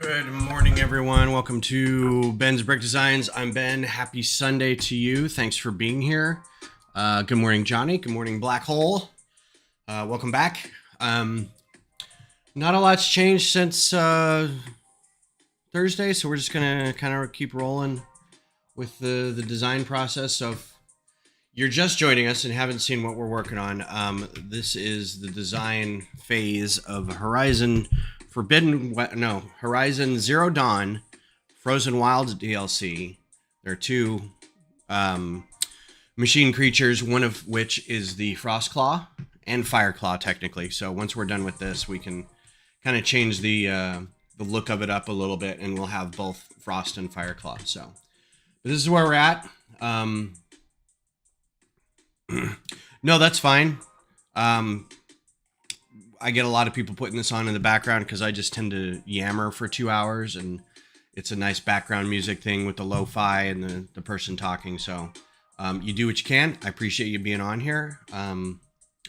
Good morning, everyone. Welcome to Ben's Brick Designs. I'm Ben. Happy Sunday to you. Thanks for being here. Good morning, Johnny. Good morning, Black Hole. Welcome back. Not a lot's changed since Thursday, so we're just gonna kind of keep rolling with the design process. So if you're just joining us and haven't seen what we're working on, this is the design phase of Horizon Zero Dawn Frozen Wilds DLC. There are two machine creatures, one of which is the Frostclaw and Fireclaw, technically. So once we're done with this, we can kind of change the look of it up a little bit, and we'll have both Frost and Fireclaw. So but this is where we're at. No, that's fine. I get a lot of people putting this on in the background because I just tend to yammer for 2 hours, and it's a nice background music thing with the lo-fi and the person talking. So you do what you can. I appreciate you being on here, and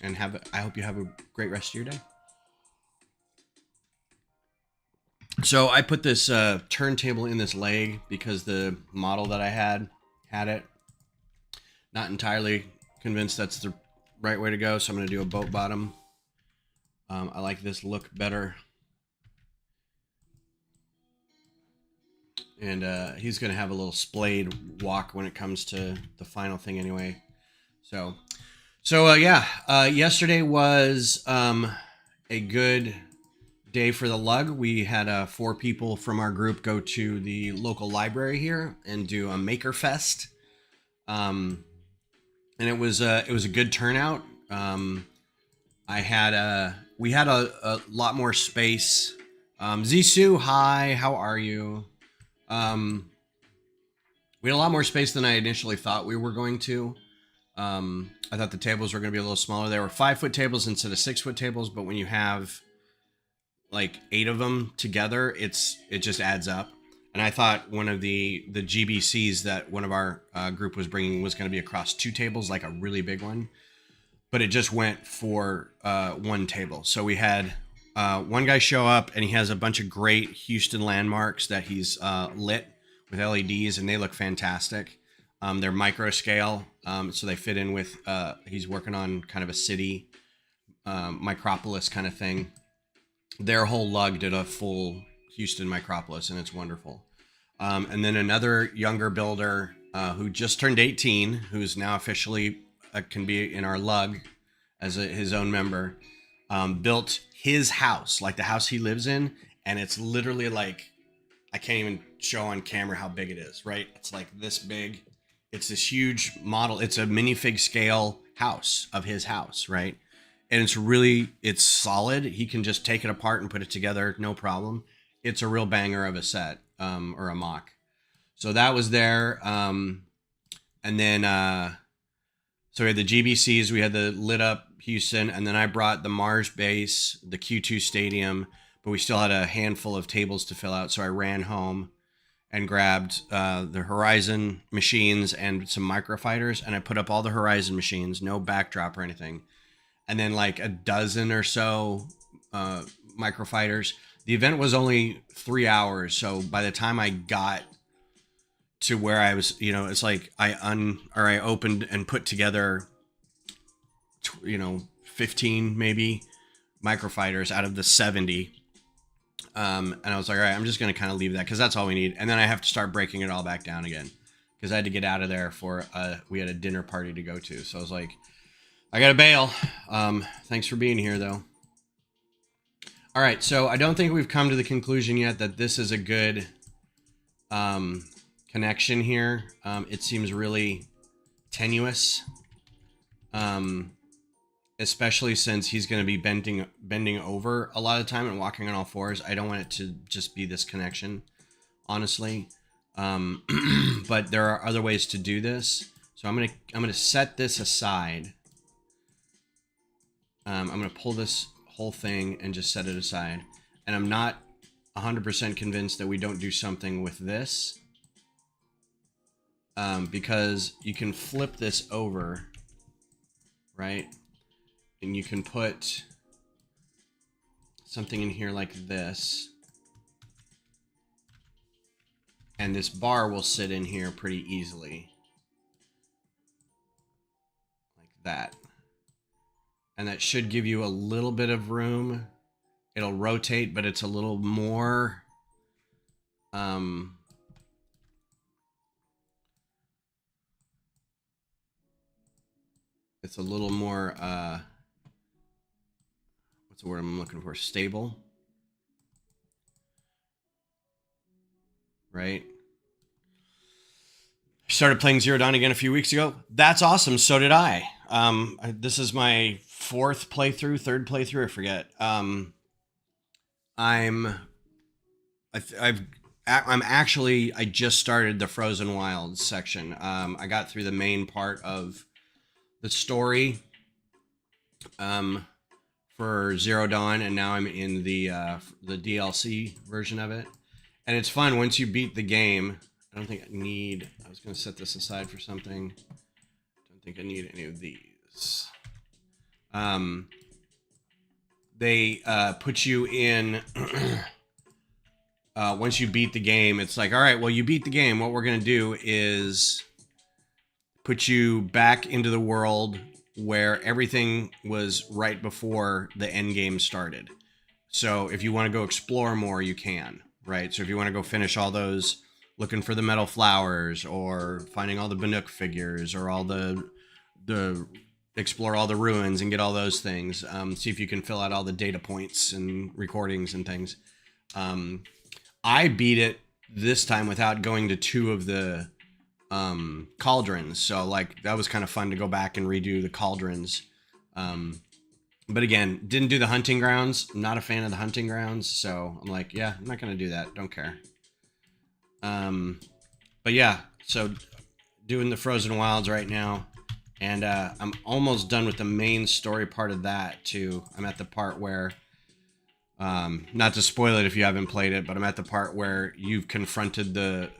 I hope you have a great rest of your day. So I put this turntable in this leg because the model that I had it. Not entirely convinced that's the right way to go, so I'm going to do a boat bottom. I like this look better. And he's going to have a little splayed walk when it comes to the final thing anyway. So yesterday was a good day for the lug. We had 4 people from our group go to the local library here and do a Maker Fest. And it was a good turnout. We had a lot more space. Zissou, hi, how are you? We had a lot more space than I initially thought we were going to. I thought the tables were going to be a little smaller. There were 5-foot tables instead of 6-foot tables, but when you have like 8 of them together, it just adds up. And I thought one of the GBCs that one of our group was bringing was going to be across 2 tables, like a really big one. But it just went for 1 table. So we had one guy show up, and he has a bunch of great Houston landmarks that he's lit with LEDs, and they look fantastic. They're micro scale, so they fit in with, he's working on kind of a city, micropolis kind of thing. Their whole lug did a full Houston micropolis, and it's wonderful. And then another younger builder who just turned 18, who's now officially can be in our lug as his own member, built his house, like the house he lives in, and it's literally like, I can't even show on camera how big it is, right? It's like this big. It's this huge model. It's a minifig scale house of his house, right? And it's solid. He can just take it apart and put it together, no problem. It's a real banger of a set, or a MOC. So that was there. And then, so we had the GBCs, we had the lit up Houston, and then I brought the Mars base, the Q2 stadium, but we still had a handful of tables to fill out. So I ran home and grabbed the Horizon machines and some microfighters, and I put up all the Horizon machines, no backdrop or anything. And then like a dozen or so microfighters. The event was only 3 hours, so by the time I got to where I was, it's like I opened and put together, 15 maybe microfighters out of the 70. And I was like, all right, I'm just going to kind of leave that because that's all we need. And then I have to start breaking it all back down again because I had to get out of there we had a dinner party to go to. So I was like, I got to bail. Thanks for being here though. All right. So I don't think we've come to the conclusion yet that this is a good, connection here. It seems really tenuous, especially since he's going to be bending over a lot of the time and walking on all fours. I don't want it to just be this connection, honestly. But there are other ways to do this. So I'm gonna set this aside. I'm gonna pull this whole thing and just set it aside. And I'm not 100% convinced that we don't do something with this. Because you can flip this over, right? And you can put something in here like this. And this bar will sit in here pretty easily. Like that. And that should give you a little bit of room. It'll rotate, but it's a little more... it's a little more... what's the word I'm looking for? Stable. Right? Started playing Zero Dawn again a few weeks ago. That's awesome. So did I. This is my third playthrough. I forget. I'm actually, I just started the Frozen Wilds section. I got through the main part of the story for Zero Dawn, and now I'm in the DLC version of it. And it's fun once you beat the game. I don't think I was going to set this aside for something. Don't think I need any of these. They put you in... once you beat the game, it's like, all right, well, you beat the game. What we're going to do is put you back into the world where everything was right before the end game started. So if you want to go explore more, you can, right? So if you want to go finish all those, looking for the metal flowers, or finding all the Banuk figures, or all the explore all the ruins and get all those things. See if you can fill out all the data points and recordings and things. I beat it this time without going to 2 of the cauldrons. So like that was kind of fun to go back and redo the cauldrons. But again, didn't do the hunting grounds. I'm not a fan of the hunting grounds. So I'm like, yeah, I'm not going to do that. Don't care. But yeah, so doing the Frozen Wilds right now. And I'm almost done with the main story part of that too. I'm at the part where... not to spoil it if you haven't played it, but I'm at the part where you've confronted the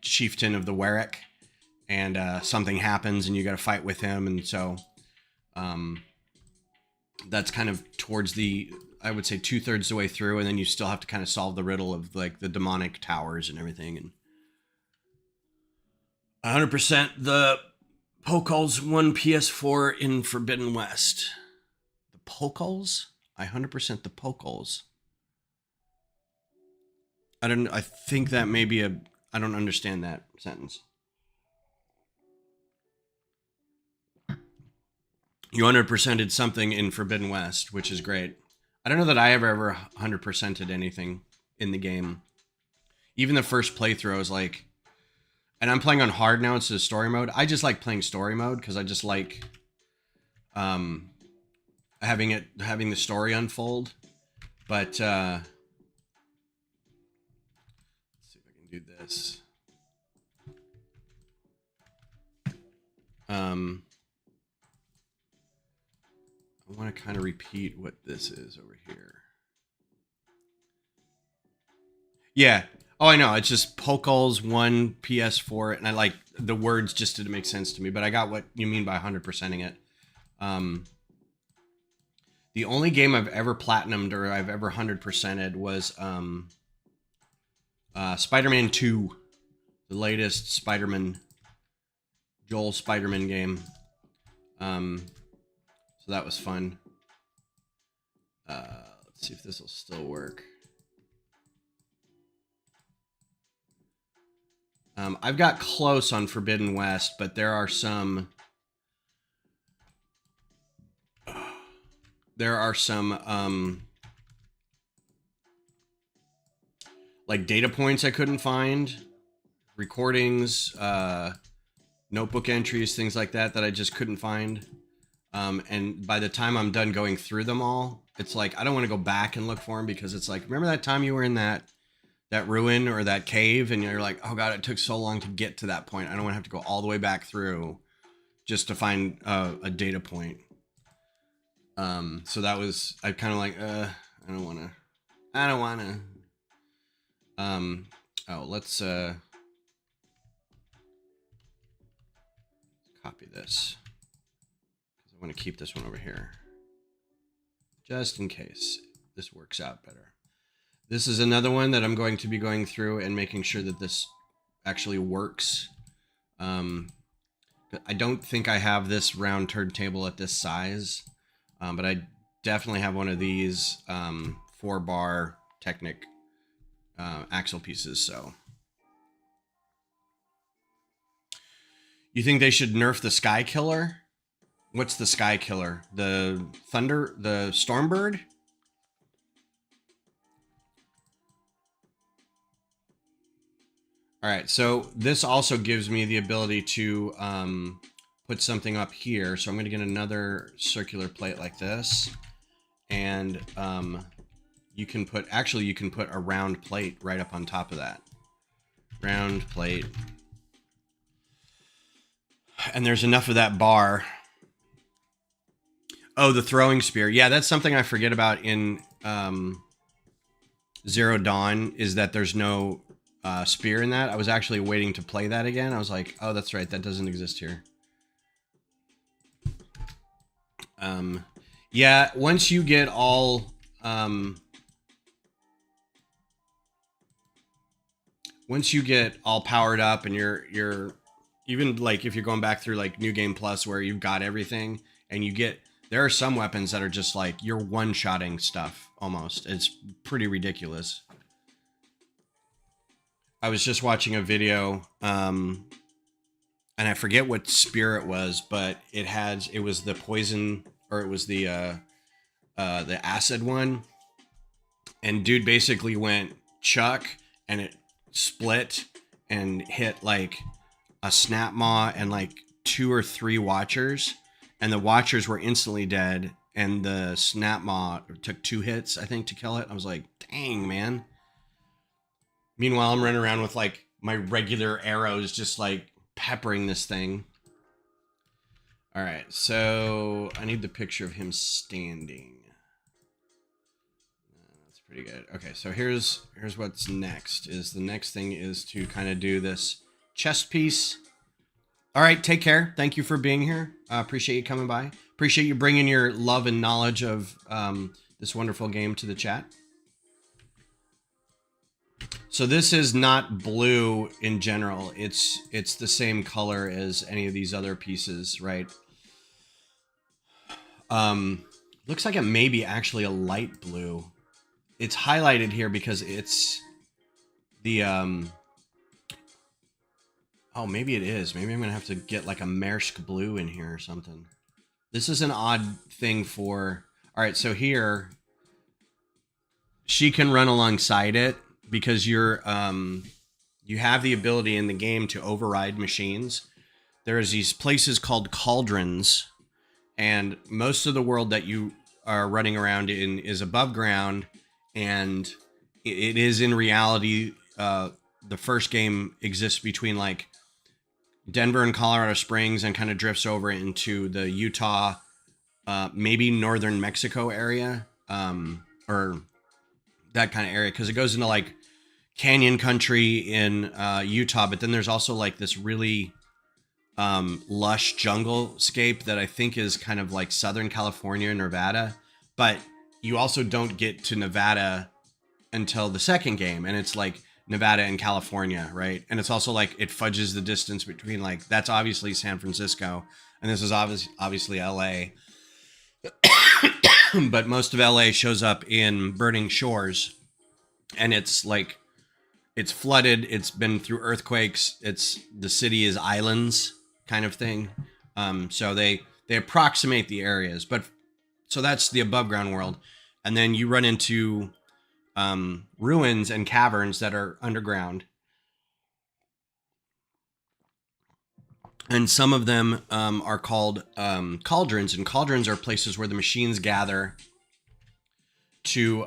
chieftain of the Werrick, and something happens and you got to fight with him, and so that's kind of towards the, I would say, 2/3 the way through, and then you still have to kind of solve the riddle of like the demonic towers and everything. And 100% the Pokeholes won PS4 in Forbidden West. The Pokeholes? I 100% the Pokeholes. I think that may be I don't understand that sentence. You 100%ed something in Forbidden West, which is great. I don't know that I ever 100%ed anything in the game. Even the first playthrough, I was like, and I'm playing on hard now instead of story mode. I just like playing story mode because I just like having the story unfold. But let's see if I can do this. I want to kind of repeat what this is over here. Yeah. Oh, I know. It's just Pokeholes 1 PS4, and I like the words just didn't make sense to me, but I got what you mean by 100%ing it. The only game I've ever platinumed or I've ever 100%ed was Spider-Man 2, the latest Joel Spider-Man game. So that was fun. Let's see if this will still work. I've got close on Forbidden West, but there are some... like data points I couldn't find, recordings, notebook entries, things like that I just couldn't find. And by the time I'm done going through them all, it's like I don't want to go back and look for them, because it's like, remember that time you were in that ruin or that cave and you're like, oh god, it took so long to get to that point. I don't want to have to go all the way back through just to find a data point. So that was, I kind of like, I don't want to. Oh, let's copy this, because I want to keep this one over here just in case this works out better. This is another one that I'm going to be going through and making sure that this actually works. I don't think I have this round turntable at this size, but I definitely have one of these 4-bar Technic axle pieces. So, you think they should nerf the Sky Killer? What's the Sky Killer? The Stormbird? All right, so this also gives me the ability to put something up here. So I'm going to get another circular plate like this. And you can put a round plate right up on top of that. Round plate. And there's enough of that bar. Oh, the throwing spear. Yeah, that's something I forget about in Zero Dawn, is that there's no spear in that. I was actually waiting to play that again. I was like, oh, that's right, that doesn't exist here. Yeah, once you get all powered up, and you're even like, if you're going back through like New Game Plus where you've got everything, and there are some weapons that are just like you're one-shotting stuff almost. It's pretty ridiculous. I was just watching a video, and I forget what spear it was, but it was the poison, or it was the acid one. And dude basically went chuck, and it split and hit like a snap maw and like 2 or 3 watchers, and the watchers were instantly dead, and the snap maw took 2 hits, I think, to kill it. I was like, dang, man. Meanwhile, I'm running around with like my regular arrows, just like peppering this thing. All right, so I need the picture of him standing. That's pretty good. Okay, so here's what's next. The next thing is to kind of do this chest piece. All right, take care. Thank you for being here. Appreciate you coming by. Appreciate you bringing your love and knowledge of this wonderful game to the chat. So this is not blue in general. It's the same color as any of these other pieces, right? Looks like it may be actually a light blue. It's highlighted here because it's the oh, maybe it is. Maybe I'm gonna have to get like a Maersk blue in here or something. This is an odd thing for. All right, so here she can run alongside it, because you have the ability in the game to override machines. There's these places called cauldrons, and most of the world that you are running around in is above ground, and it is in reality, the first game exists between like Denver and Colorado Springs, and kind of drifts over into the Utah, maybe northern Mexico area, or that kind of area, because it goes into like canyon country in Utah, but then there's also like this really lush jungle scape that I think is kind of like Southern California, Nevada, but you also don't get to Nevada until the second game, and it's like Nevada and California, right? And it's also like it fudges the distance between, like, that's obviously San Francisco, and this is obviously LA. But most of LA shows up in Burning Shores, and it's like, it's flooded, it's been through earthquakes, the city is islands kind of thing. So they approximate the areas, but so that's the above ground world. And then you run into ruins and caverns that are underground. And some of them are called cauldrons, and cauldrons are places where the machines gather to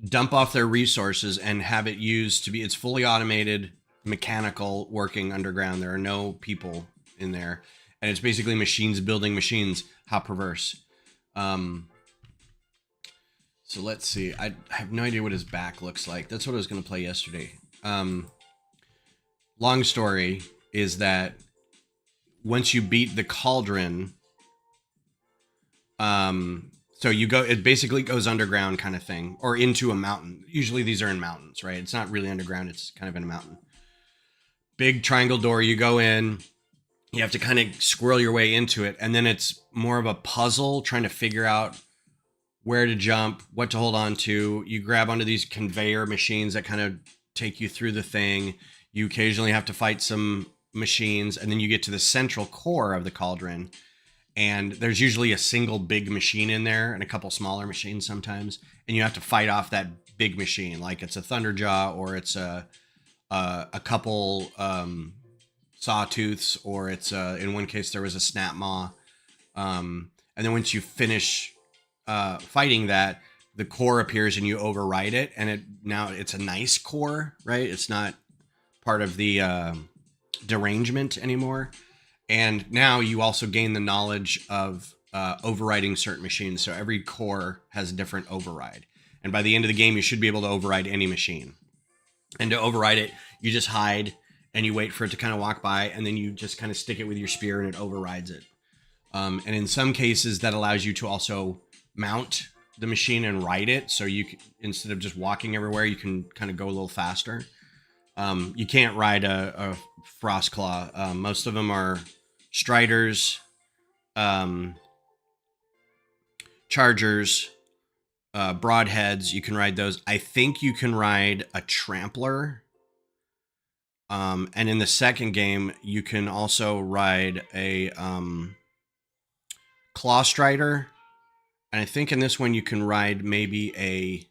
dump off their resources and have it used to be, it's fully automated, mechanical, working underground. There are no people in there, and it's basically machines building machines. How perverse. So let's see. I have no idea what his back looks like. That's what I was going to play yesterday. Long story is that once you beat the cauldron, So you go, it basically goes underground kind of thing, or into a mountain. Usually these are in mountains, right? It's not really underground. It's kind of in a mountain. Big triangle door. You go in, you have to kind of squirrel your way into it. And then it's more of a puzzle trying to figure out where to jump, what to hold on to. You grab onto these conveyor machines that kind of take you through the thing. You occasionally have to fight some machines, and then you get to the central core of the cauldron. And there's usually a single big machine in there and a couple smaller machines sometimes. And you have to fight off that big machine, like it's a Thunderjaw, or it's a couple Sawtooths, or it's in one case there was a Snapmaw. And then once you finish fighting that, the core appears and you override it, and now it's a nice core, right? It's not part of the derangement anymore. And now you also gain the knowledge of overriding certain machines. So every core has a different override. And by the end of the game, you should be able to override any machine. And to override it, you just hide and you wait for it to kind of walk by, and then you just kind of stick it with your spear and it overrides it. And in some cases, that allows you to also mount the machine and ride it. So you can, instead of just walking everywhere, you can kind of go a little faster. You can't ride a Frostclaw. Most of them are Striders, Chargers, Broadheads. You can ride those. I think you can ride a Trampler. And in the second game, you can also ride a Claw Strider. And I think in this one, you can ride maybe a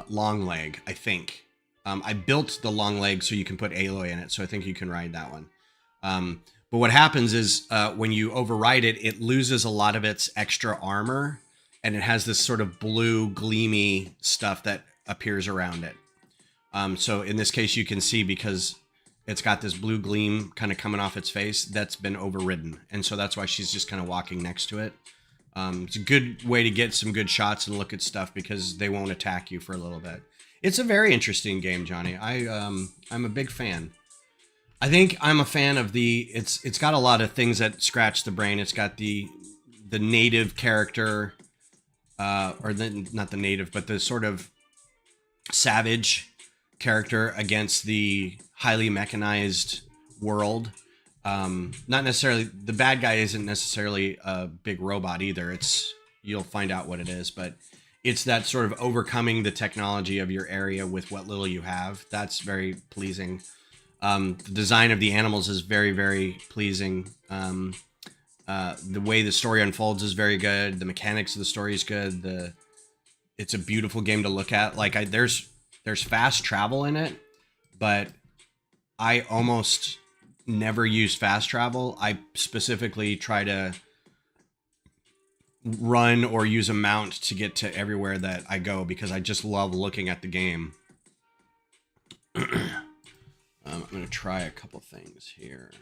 Long Leg, I think. I built the Long Leg so you can put Aloy in it, so I think you can ride that one. But what happens is when you override it, it loses a lot of its extra armor, and it has this sort of blue, gleamy stuff that appears around it. So in this case, you can see, because it's got this blue gleam kind of coming off its face, that's been overridden. And so that's why she's just kind of walking next to it. It's a good way to get some good shots and look at stuff, because they won't attack you for a little bit. It's a very interesting game, Johnny. I'm a big fan. I think I'm a fan of it's got a lot of things that scratch the brain. It's got the native character, not the native, but the sort of savage character against the highly mechanized world. Not necessarily, the bad guy isn't necessarily a big robot either. You'll find out what it is, but it's that sort of overcoming the technology of your area with what little you have. That's very pleasing. The design of the animals is very, very pleasing. The way the story unfolds is very good. The mechanics of the story is good. It's a beautiful game to look at. Like there's fast travel in it, but I almost never use fast travel. I specifically try to run or use a mount to get to everywhere that I go, because I just love looking at the game. I'm going to try a couple things here.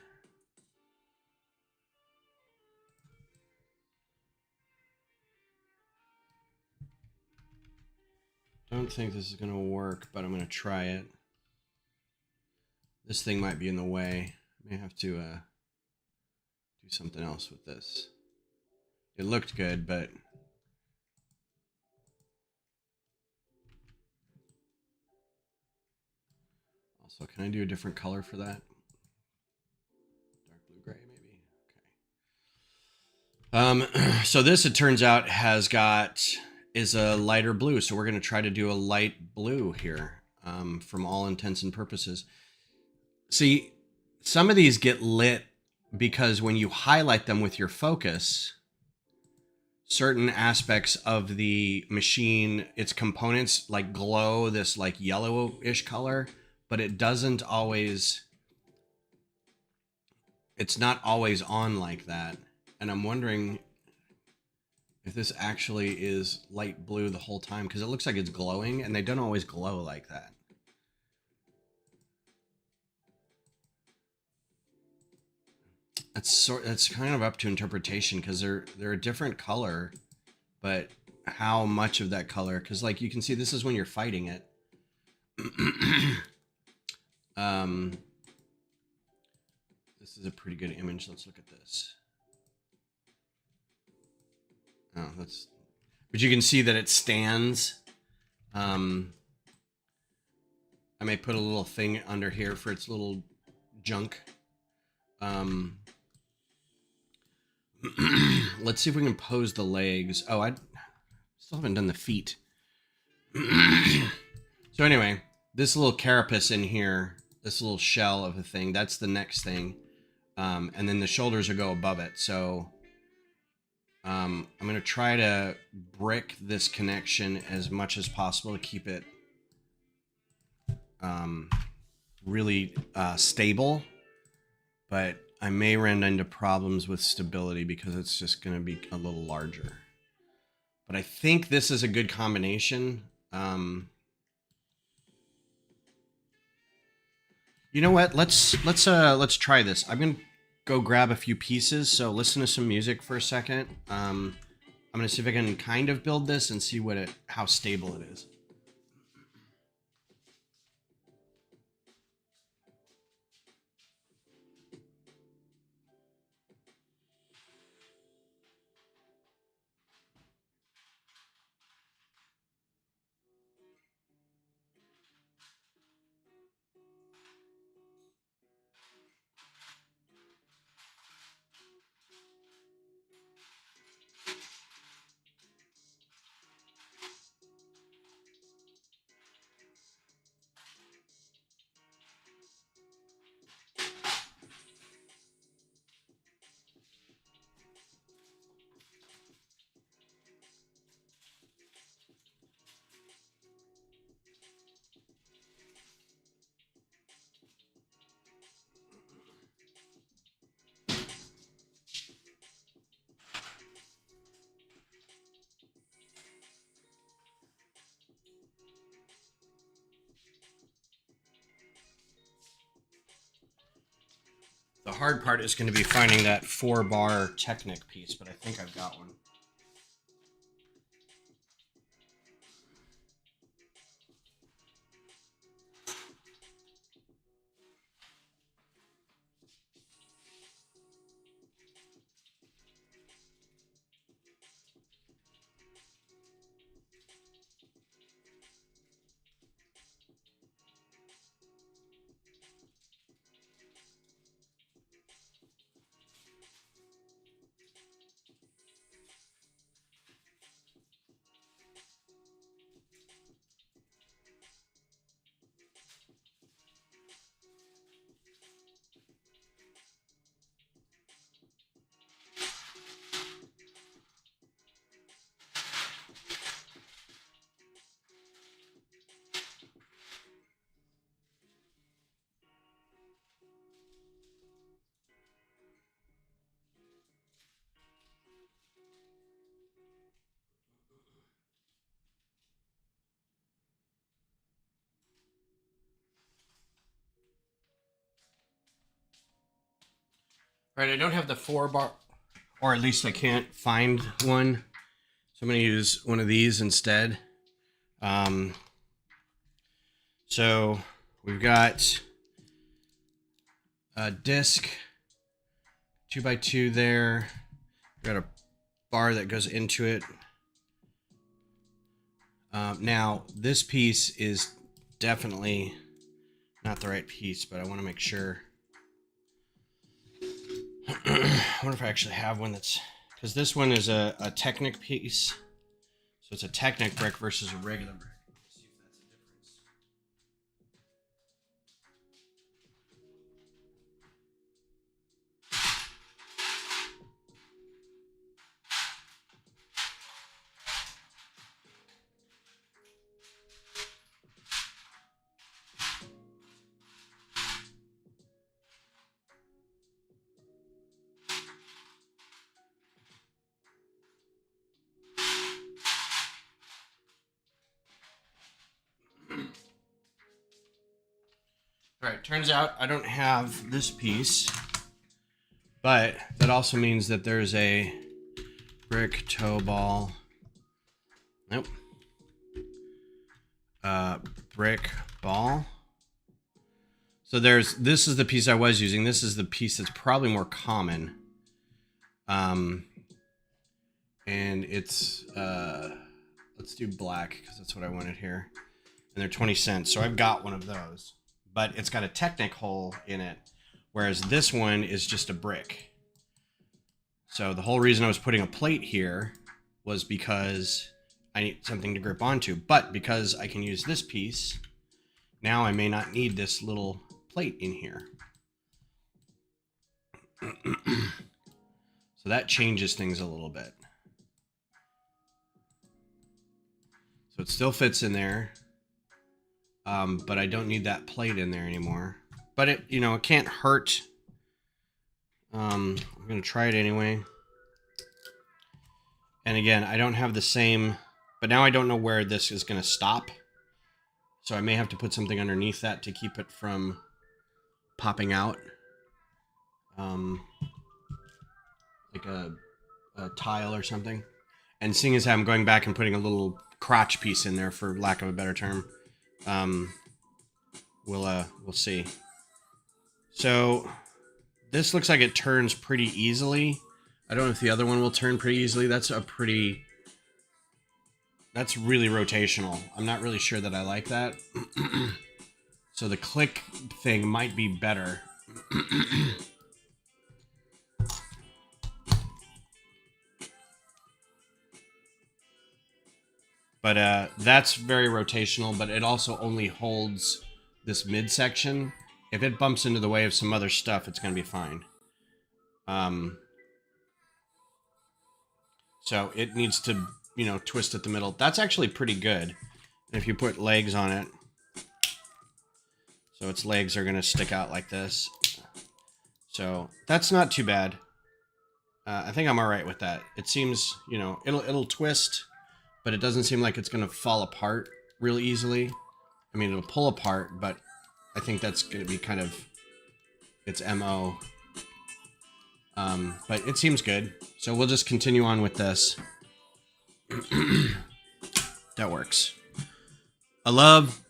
Don't think this is going to work, but I'm going to try it. This thing might be in the way. I may have to do something else with this. It looked good, but also, can I do a different color for that? Dark blue gray, maybe. Okay. So this, it turns out, is a lighter blue. So we're going to try to do a light blue here, from all intents and purposes. See, some of these get lit because when you highlight them with your focus, certain aspects of the machine, its components, like glow this like yellowish color, but it doesn't always, it's not always on like that. And I'm wondering if this actually is light blue the whole time, because it looks like it's glowing, and they don't always glow like that. That's kind of up to interpretation, because they're a different color, but how much of that color? Because like you can see, this is when you're fighting it. This is a pretty good image. Let's look at this. Oh, that's, but you can see that it stands. I may put a little thing under here for its little junk. Let's see if we can pose the legs. Oh, I still haven't done the feet. So anyway, this little carapace in here, this little shell of a thing, that's the next thing. And then the shoulders will go above it. So I'm going to try to brick this connection as much as possible to keep it really stable. But I may run into problems with stability because it's just going to be a little larger. But I think this is a good combination. You know what? Let's try this. I'm gonna go grab a few pieces. So listen to some music for a second. I'm gonna see if I can kind of build this and see how stable it is. The hard part is going to be finding that 4-bar Technic piece, but I think I've got one. Right, I don't have the 4-bar, or at least I can't find one. So I'm going to use one of these instead. So we've got a disc, 2x2 there. We've got a bar that goes into it. Now, this piece is definitely not the right piece, but I want to make sure. I wonder if I actually have one that's... Because this one is a Technic piece. So it's a Technic brick versus a regular brick. Let's see if that's a difference. All right, turns out I don't have this piece, but that also means that there's a brick toe ball. Nope. Brick ball. So this is the piece I was using. This is the piece that's probably more common. And it's, let's do black because that's what I wanted here. And they're 20 cents. So I've got one of those. But it's got a Technic hole in it, whereas this one is just a brick. So the whole reason I was putting a plate here was because I need something to grip onto. But because I can use this piece, now I may not need this little plate in here. So that changes things a little bit. So it still fits in there, but I don't need that plate in there anymore. But it, you know, it can't hurt. I'm going to try it anyway. And again, I don't have the same, but now I don't know where this is going to stop. So I may have to put something underneath that to keep it from popping out. Like a tile or something. And seeing as I'm going back and putting a little crotch piece in there, for lack of a better term, we'll see. So this looks like it turns pretty easily. I don't know if the other one will turn pretty easily. That's really rotational. I'm not really sure that I like that. So the click thing might be better. But that's very rotational, but it also only holds this midsection. If it bumps into the way of some other stuff, it's going to be fine. So it needs to, you know, twist at the middle. That's actually pretty good. If you put legs on it, so its legs are going to stick out like this. So that's not too bad. I think I'm all right with that. It seems, you know, it'll twist, but it doesn't seem like it's going to fall apart real easily. I mean, it'll pull apart, but I think that's going to be kind of its MO. But it seems good. So we'll just continue on with this. That works. I love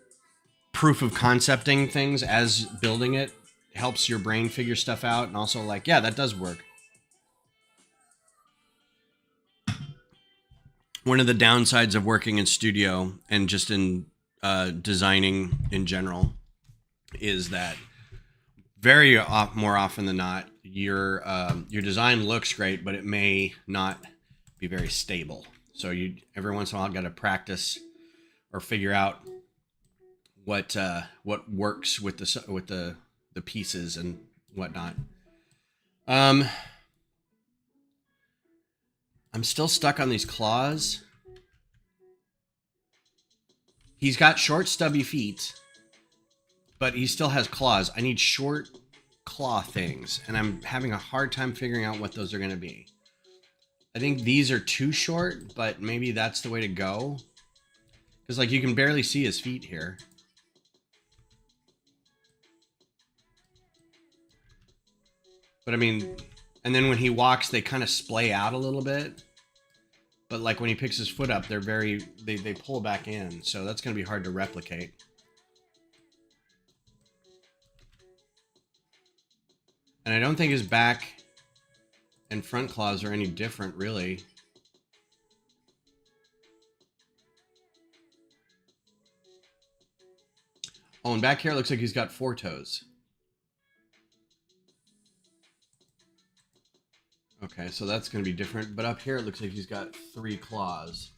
proof of concepting things as building it. Helps your brain figure stuff out, and also like, yeah, that does work. One of the downsides of working in studio and just in designing in general is that more often than not, your design looks great, but it may not be very stable. So you every once in a while got to practice or figure out what works with the pieces and whatnot. I'm still stuck on these claws. He's got short, stubby feet, but he still has claws. I need short claw things, and I'm having a hard time figuring out what those are going to be. I think these are too short, but maybe that's the way to go. Because, like, you can barely see his feet here. But, I mean, and then when he walks, they kind of splay out a little bit. But, like, when he picks his foot up, they pull back in. So that's going to be hard to replicate. And I don't think his back and front claws are any different, really. Oh, and back here it looks like he's got 4 toes. Okay, so that's going to be different. But up here it looks like he's got 3 claws.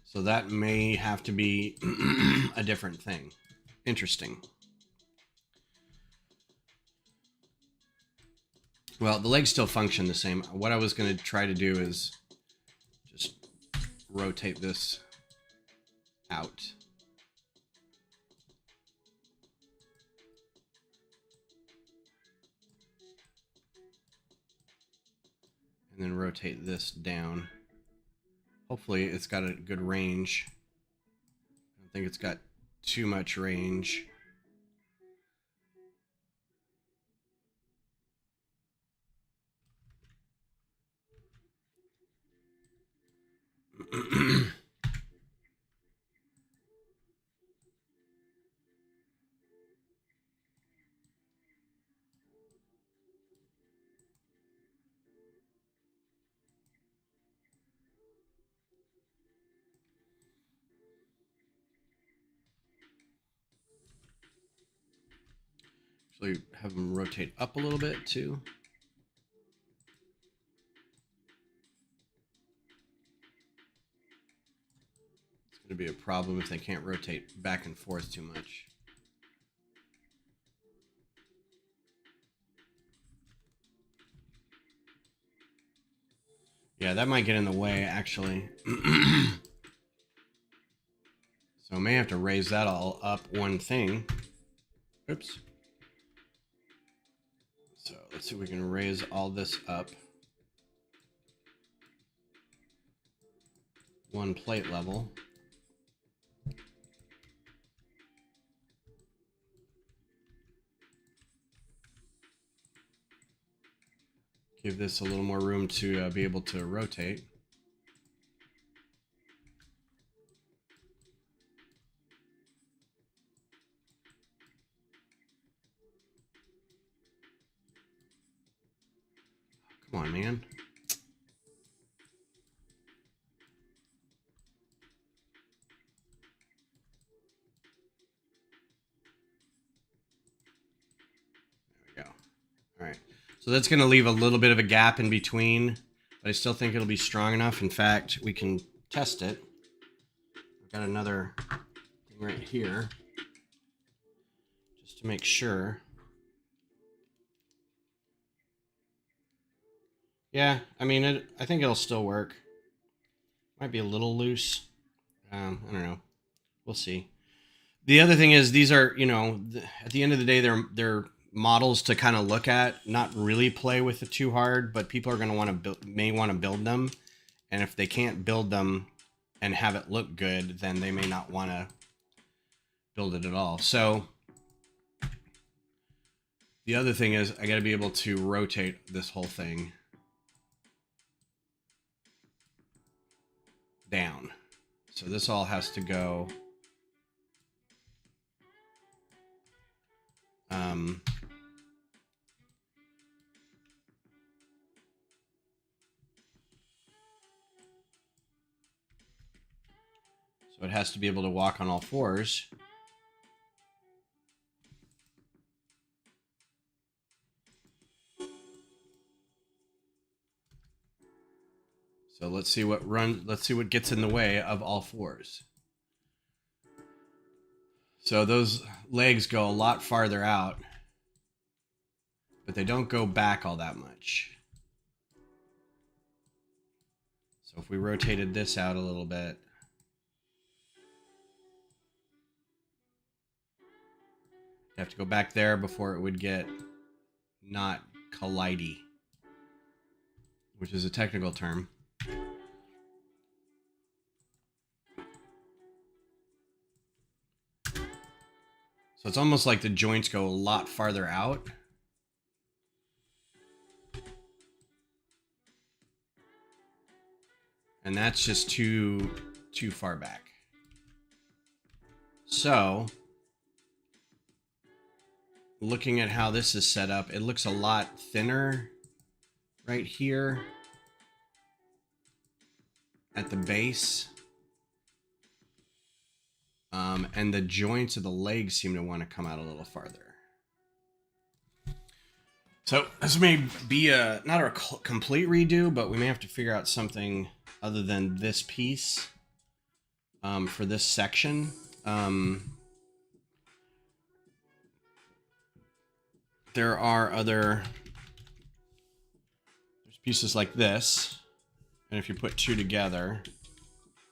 So that may have to be a different thing. Interesting. Well, the legs still function the same. What I was going to try to do is just rotate this out. And then rotate this down. Hopefully it's got a good range. I don't think it's got too much range. Actually, have them rotate up a little bit too. It's going to be a problem if they can't rotate back and forth too much. Yeah, that might get in the way, actually. So I may have to raise that all up one thing. Oops. So let's see if we can raise all this up one plate level. Give this a little more room to be able to rotate. Come on, man. There we go. All right. So that's going to leave a little bit of a gap in between, but I still think it'll be strong enough. In fact, we can test it. I've got another thing right here just to make sure. Yeah, I mean, I think it'll still work. Might be a little loose. I don't know. We'll see. The other thing is these are, at the end of the day, they're models to kind of look at, not really play with it too hard, but people are going to may want to build them. And if they can't build them and have it look good, then they may not want to build it at all. So the other thing is I got to be able to rotate this whole thing down. So this all has to go so it has to be able to walk on all fours. So let's see what gets in the way of all fours. So those legs go a lot farther out, but they don't go back all that much. So if we rotated this out a little bit, you have to go back there before it would get not collidey, which is a technical term. So it's almost like the joints go a lot farther out. And that's just too far back. So, looking at how this is set up, it looks a lot thinner right here at the base. And the joints of the legs seem to want to come out a little farther. So this may be not a complete redo, but we may have to figure out something other than this piece for this section. There are there's pieces like this, and if you put two together,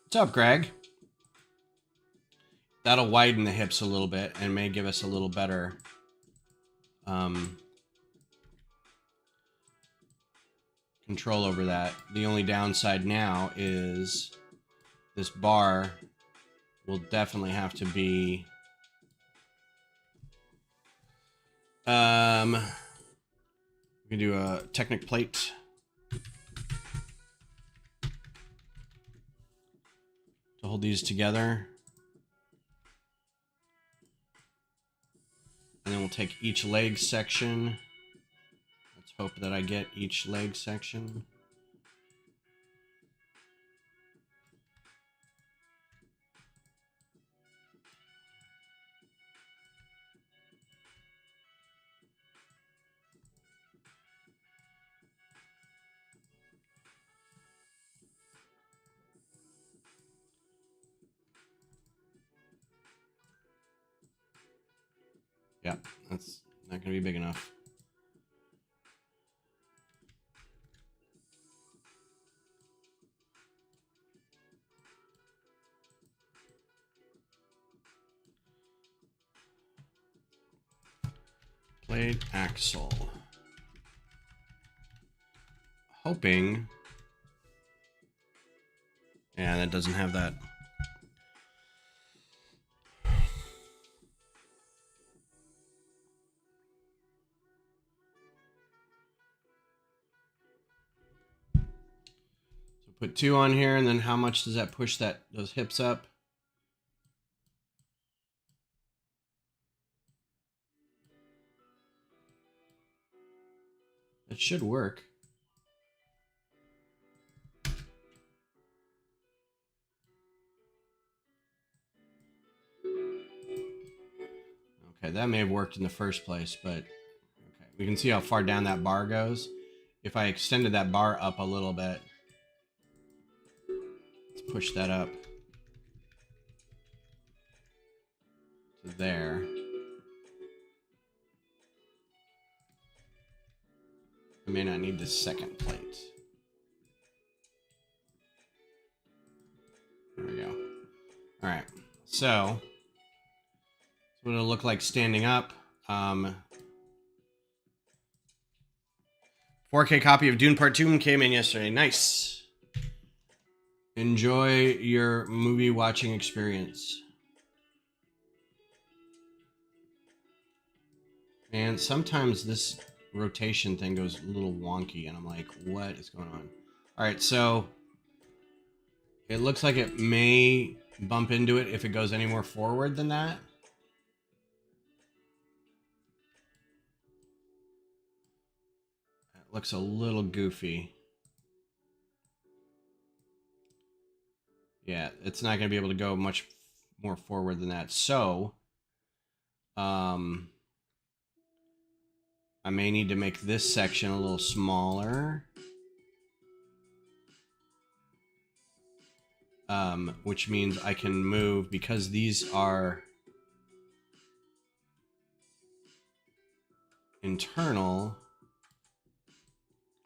what's up, Greg? That'll widen the hips a little bit and may give us a little better control over that. The only downside now is this bar will definitely have to be we can do a Technic plate. To hold these together. And then we'll take each leg section. Let's hope that I get each leg section. Yeah, that's not going to be big enough. Blade axle. Hoping. Yeah, that doesn't have that. So put 2 on here, and then how much does that push those hips up? It should work. Okay, that may have worked in the first place, but okay. We can see how far down that bar goes. If I extended that bar up a little bit, let's push that up to there. I may not need the second plate. There we go. All right, so what it'll look like standing up. 4K copy of Dune Part 2 came in yesterday. Nice. Enjoy your movie watching experience. And sometimes this rotation thing goes a little wonky, and I'm like, what is going on? All right, so it looks like it may bump into it if it goes any more forward than that. It looks a little goofy. Yeah, it's not going to be able to go much more forward than that. So, I may need to make this section a little smaller. Which means I can move, because these are internal,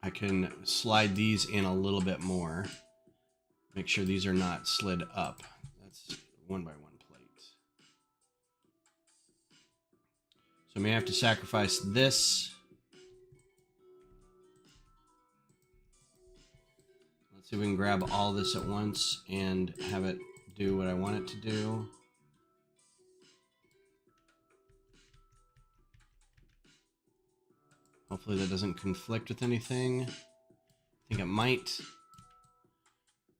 I can slide these in a little bit more. Make sure these are not slid up. That's 1 by 1 plate. So I may have to sacrifice this. Let's see if we can grab all this at once and have it do what I want it to do. Hopefully that doesn't conflict with anything. I think it might.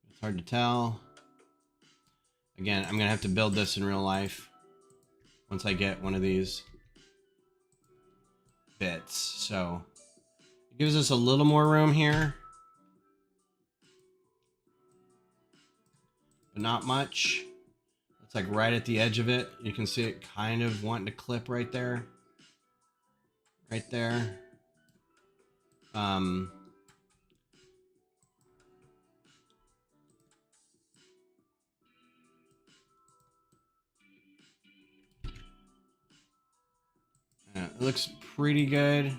It's hard to tell. Again, I'm going to have to build this in real life once I get one of these bits. So it gives us a little more room here, but not much. It's like right at the edge of it. You can see it kind of wanting to clip right there. Right there. It looks pretty good.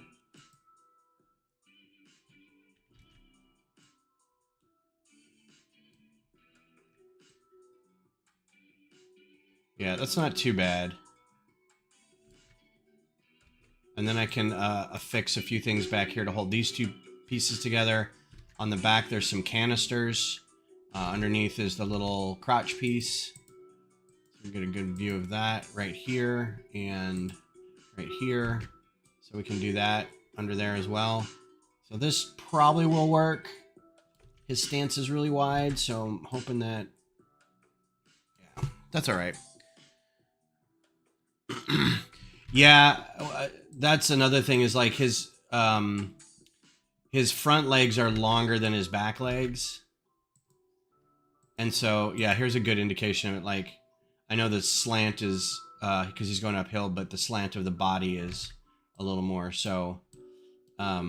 Yeah, that's not too bad. And then I can affix a few things back here to hold these 2 pieces together. On the back, there's some canisters. Underneath is the little crotch piece. So we get a good view of that right here and right here. So we can do that under there as well. So this probably will work. His stance is really wide, so I'm hoping that, yeah, that's all right. Yeah, that's another thing, is like his front legs are longer than his back legs. And so, yeah, here's a good indication of it. Like, I know the slant is, because he's going uphill, but the slant of the body is a little more. So, I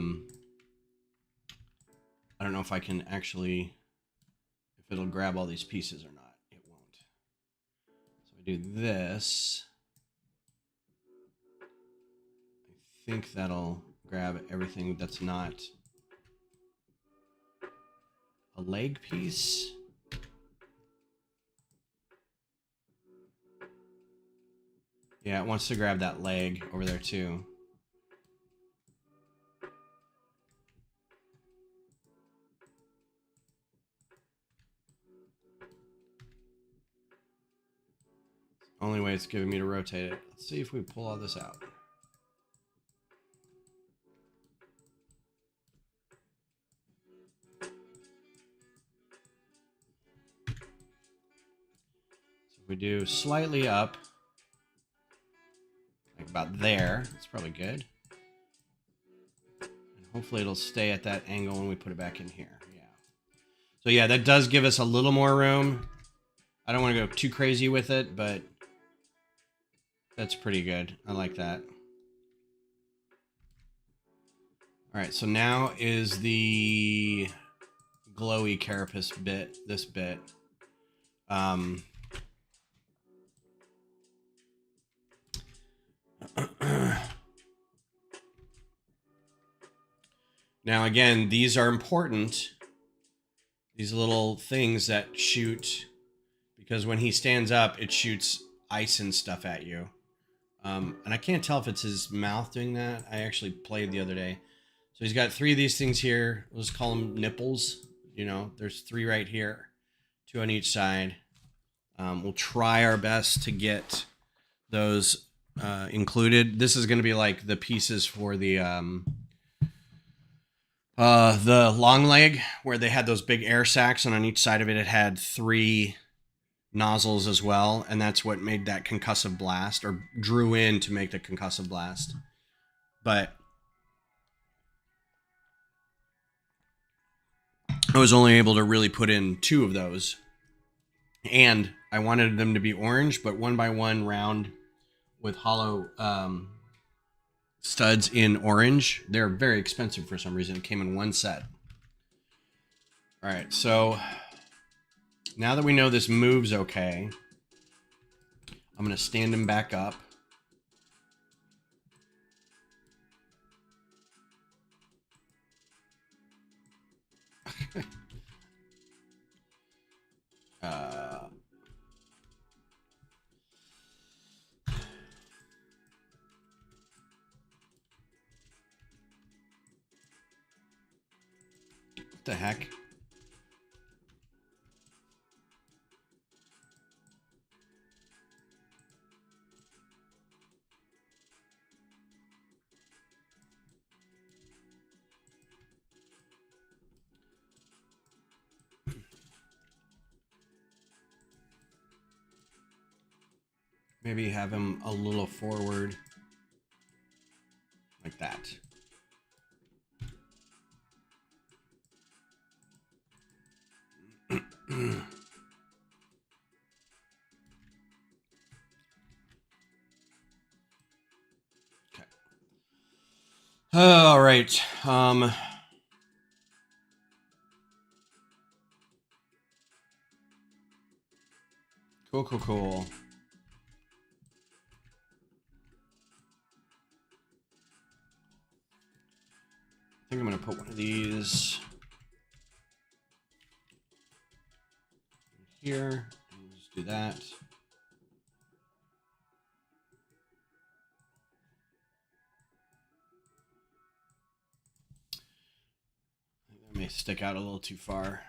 don't know if I can actually, if it'll grab all these pieces or not. It won't. So I do this. think that'll grab everything that's not a leg piece. Yeah, it wants to grab that leg over there too. Only way it's giving me to rotate it. Let's see if we pull all this out. So if we do slightly up, like about there, that's probably good. And hopefully it'll stay at that angle when we put it back in here. Yeah. So yeah, that does give us a little more room. I don't want to go too crazy with it, but that's pretty good. I like that. All right, so now is the glowy carapace bit, this bit. Now, again, these are important. These little things that shoot, because when he stands up, it shoots ice and stuff at you. And I can't tell if it's his mouth doing that. I actually played the other day. So he's got 3 of these things here. Let's call them nipples. You know, there's 3 right here, 2 on each side. We'll try our best to get those included. This is going to be like the pieces for the long leg, where they had those big air sacs, and on each side of it, it had 3 nozzles as well, and that's what made that concussive blast, or drew in to make the concussive blast. But I was only able to really put in 2 of those, and I wanted them to be orange, but 1 by 1 round with hollow studs in orange. They're very expensive for some reason. It came in 1 set. All right, so now that we know this moves okay, I'm going to stand him back up. What the heck? Maybe have him a little forward, like that. Okay. All right. Cool. I think I'm going to put one of these here. Just do that. That may stick out a little too far.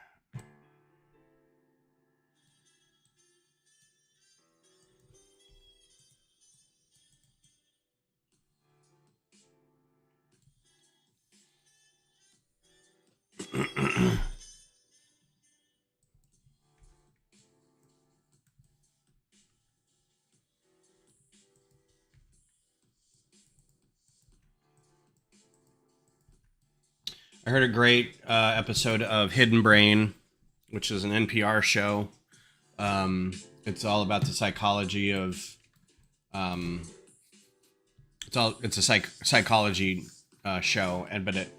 I heard a great episode of Hidden Brain, which is an NPR show. It's all about the psychology of. It's a psychology show, but it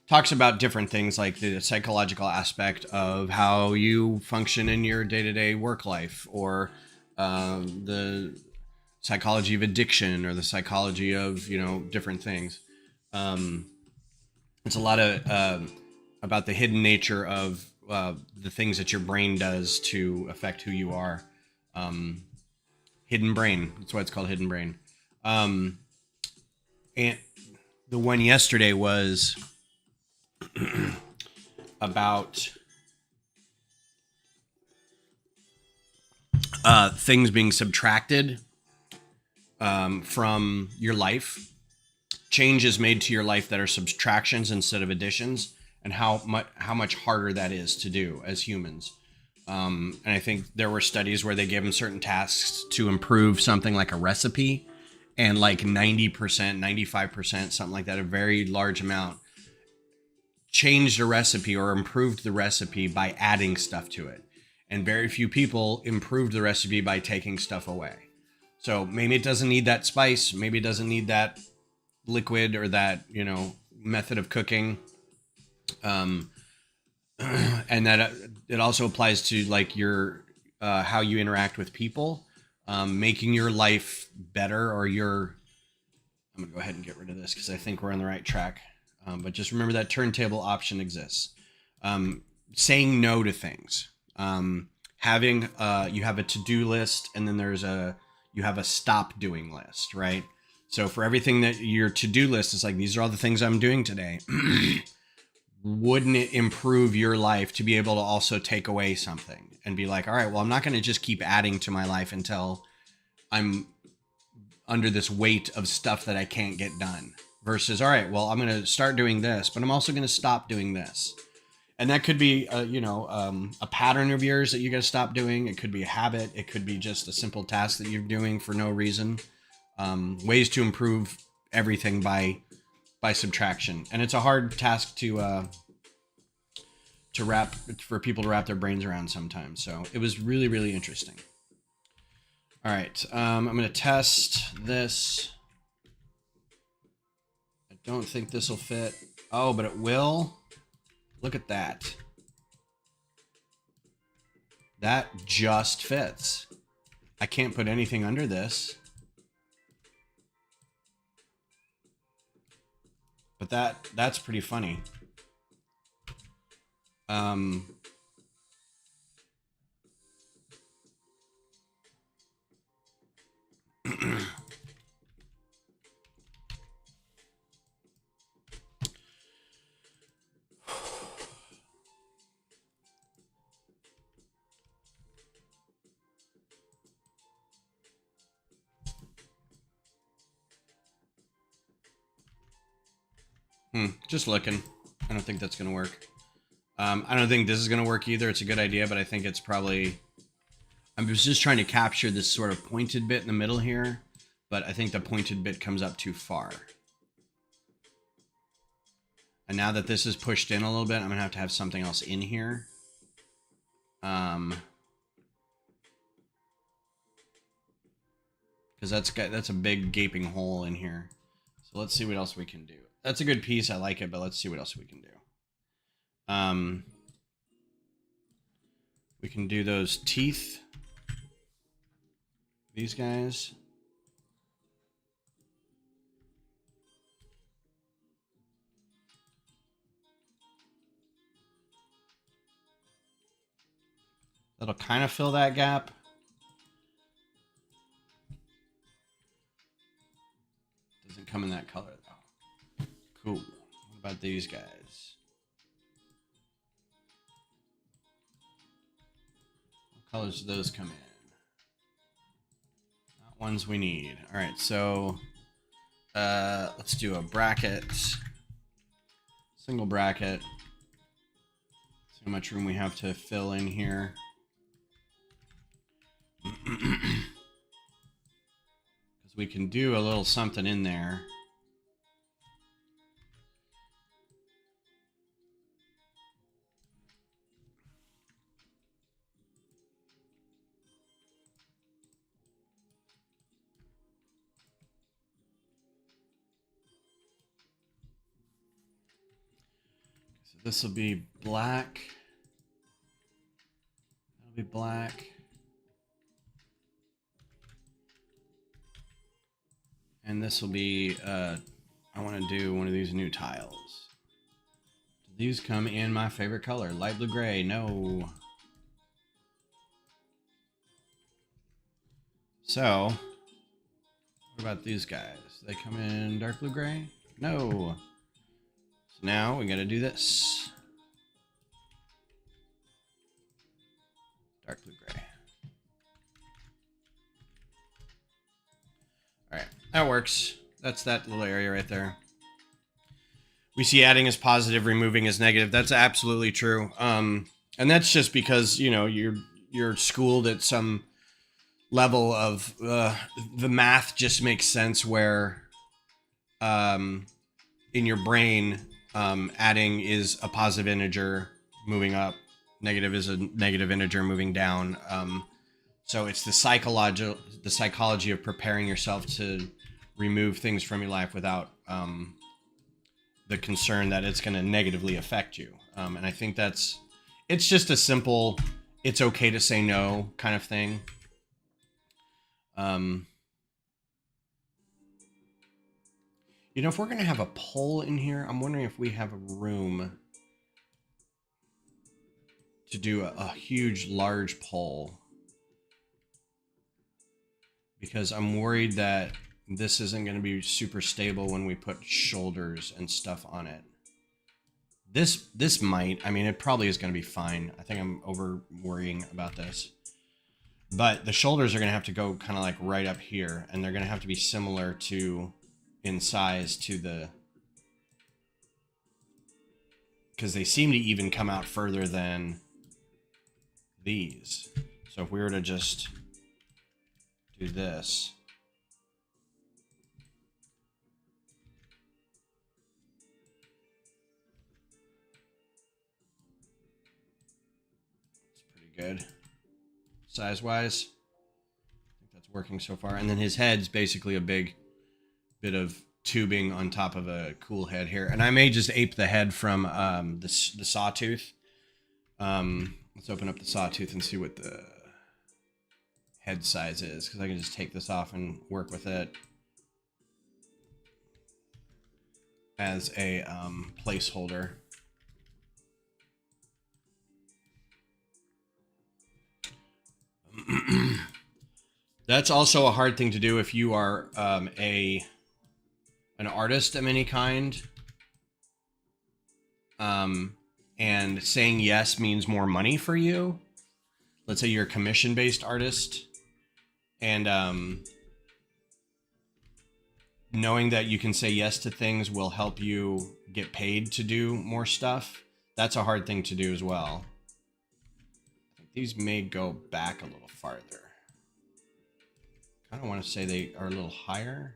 talks about different things like the psychological aspect of how you function in your day-to-day work life, or the psychology of addiction, or the psychology of different things. It's a lot of about the hidden nature of the things that your brain does to affect who you are. Um, hidden brain. That's why it's called hidden brain. Um, and the one yesterday was about things being subtracted from your life, changes made to your life that are subtractions instead of additions, and how much harder that is to do as humans. And I think there were studies where they gave them certain tasks to improve something like a recipe, and like 90%, 95%, something like that, a very large amount, changed a recipe or improved the recipe by adding stuff to it. And very few people improved the recipe by taking stuff away. So maybe it doesn't need that spice. Maybe it doesn't need that liquid or that, method of cooking. Um, and that it also applies to like your how you interact with people, making your life better, or your. I'm gonna go ahead and get rid of this because I think we're on the right track. But just remember that turntable option exists. Saying no to things. Having you have a to-do list, and then you have a stop doing list, right? So for everything that your to-do list is like, these are all the things I'm doing today. Wouldn't it improve your life to be able to also take away something and be like, all right, well, I'm not going to just keep adding to my life until I'm under this weight of stuff that I can't get done, versus, all right, well, I'm going to start doing this, but I'm also going to stop doing this. And that could be, a pattern of yours that you got to stop doing. It could be a habit. It could be just a simple task that you're doing for no reason. Ways to improve everything by subtraction, and it's a hard task to wrap for people to wrap their brains around sometimes. So it was really, really interesting. All right, I'm going to test this. I don't think this will fit. Oh, but it will. Look at that. That just fits. I can't put anything under this. But that's pretty funny. Just looking. I don't think that's going to work. I don't think this is going to work either. It's a good idea, but I think it's probably... I was just trying to capture this sort of pointed bit in the middle here, but I think the pointed bit comes up too far. And now that this is pushed in a little bit, I'm going to have something else in here. Because that's a big gaping hole in here. So let's see what else we can do. That's a good piece. I like it, but let's see what else we can do. We can do those teeth. These guys. That'll kind of fill that gap. Doesn't come in that color though. Cool. What about these guys? What colors do those come in? Not ones we need. All right, so let's do a bracket. Single bracket. See how much room we have to fill in here. Because we can do a little something in there. So this will be black. That'll be black. And this will be, I want to do one of these new tiles. Do these come in my favorite color? Light blue gray. No. So, what about these guys? They come in dark blue gray? No. So now we got to do this. Dark blue gray. All right, that works. That's that little area right there. We see adding as positive, removing as negative. That's absolutely true. And that's just because, you know, you're schooled at some level of the math just makes sense where in your brain adding is a positive integer moving up, negative is a negative integer moving down. So it's the psychology of preparing yourself to remove things from your life without the concern that it's going to negatively affect you. And I think it's just a simple, it's okay to say no kind of thing. You know, if we're going to have a poll in here, I'm wondering if we have a room to do a huge, large poll. Because I'm worried that this isn't going to be super stable when we put shoulders and stuff on it. This might, I mean, it probably is going to be fine. I think I'm over worrying about this. But the shoulders are going to have to go kind of like right up here. And they're going to have to be similar to, in size to the... Because they seem to even come out further than these. So if we were to just do this... Good size wise. I think that's working so far. And then his head's basically a big bit of tubing on top of a cool head here. And I may just ape the head from the sawtooth. Let's open up the sawtooth and see what the head size is, because I can just take this off and work with it as a placeholder. That's also a hard thing to do if you are an artist of any kind. And saying yes means more money for you. Let's say you're a commission-based artist. And knowing that you can say yes to things will help you get paid to do more stuff. That's a hard thing to do as well. These may go back a little farther. I kind of want to say they are a little higher.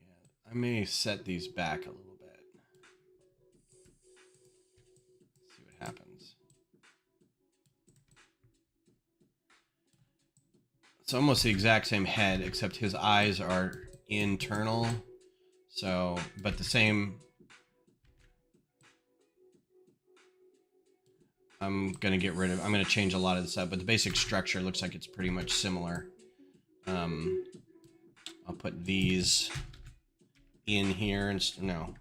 Yeah, I may set these back a little bit. See what happens. It's almost the exact same head, except his eyes are internal. So, but the same... I'm going to change a lot of this up, but the basic structure looks like it's pretty much similar. I'll put these in here and no.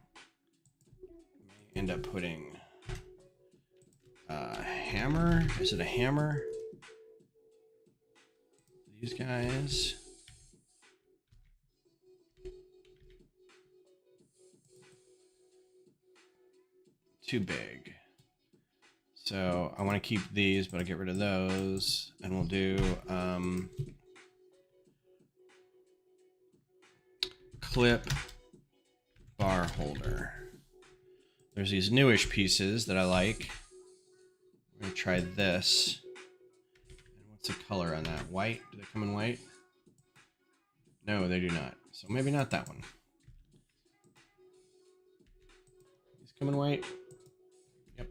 End up putting a hammer. Is it a hammer? These guys. Too big. So I want to keep these, but I'll get rid of those. And we'll do clip bar holder. There's these newish pieces that I like. I'm going to try this. And what's the color on that? White? Do they come in white? No, they do not. So maybe not that one. These come in white? Yep.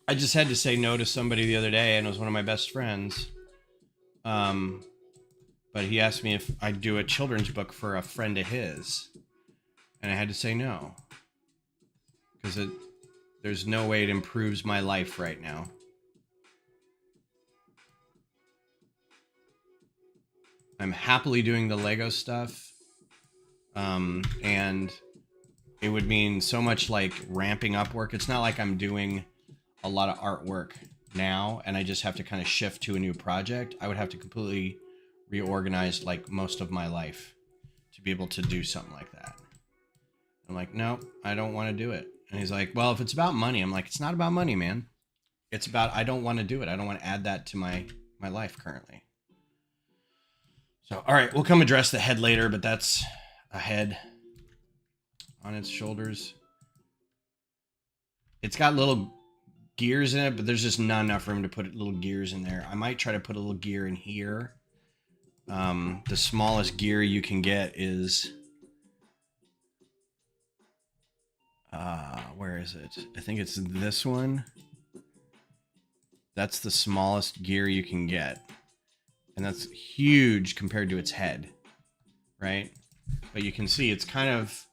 I just had to say no to somebody the other day, and it was one of my best friends. But he asked me if I'd do a children's book for a friend of his, and I had to say no. Because there's no way it improves my life right now. I'm happily doing the Lego stuff. And it would mean so much like ramping up work. It's not like I'm doing a lot of artwork now and I just have to kind of shift to a new project. I would have to completely reorganize like most of my life to be able to do something like that. I'm like, no, I don't want to do it. And he's like, well, if it's about money, I'm like, it's not about money, man. It's about, I don't want to do it. I don't want to add that to my life currently. So, all right, we'll come address the head later, but that's a head on its shoulders. It's got little gears in it, but there's just not enough room to put little gears in there. I might try to put a little gear in here. The smallest gear you can get is... where is it? I think it's this one. That's the smallest gear you can get. And that's huge compared to its head, right? But you can see it's kind of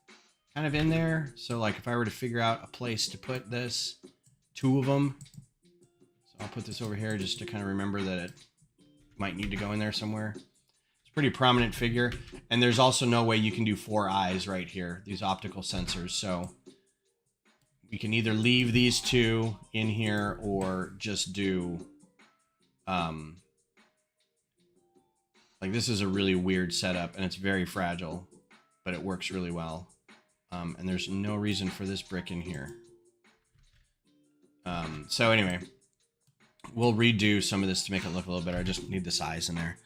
in there. So like if I were to figure out a place to put this, 2 of them. So I'll put this over here just to kind of remember that it might need to go in there somewhere. It's a pretty prominent figure. And there's also no way you can do 4 eyes right here, these optical sensors. So you can either leave these 2 in here or just do, like this is a really weird setup and it's very fragile, but it works really well. And there's no reason for this brick in here. So anyway, we'll redo some of this to make it look a little better. I just need the size in there.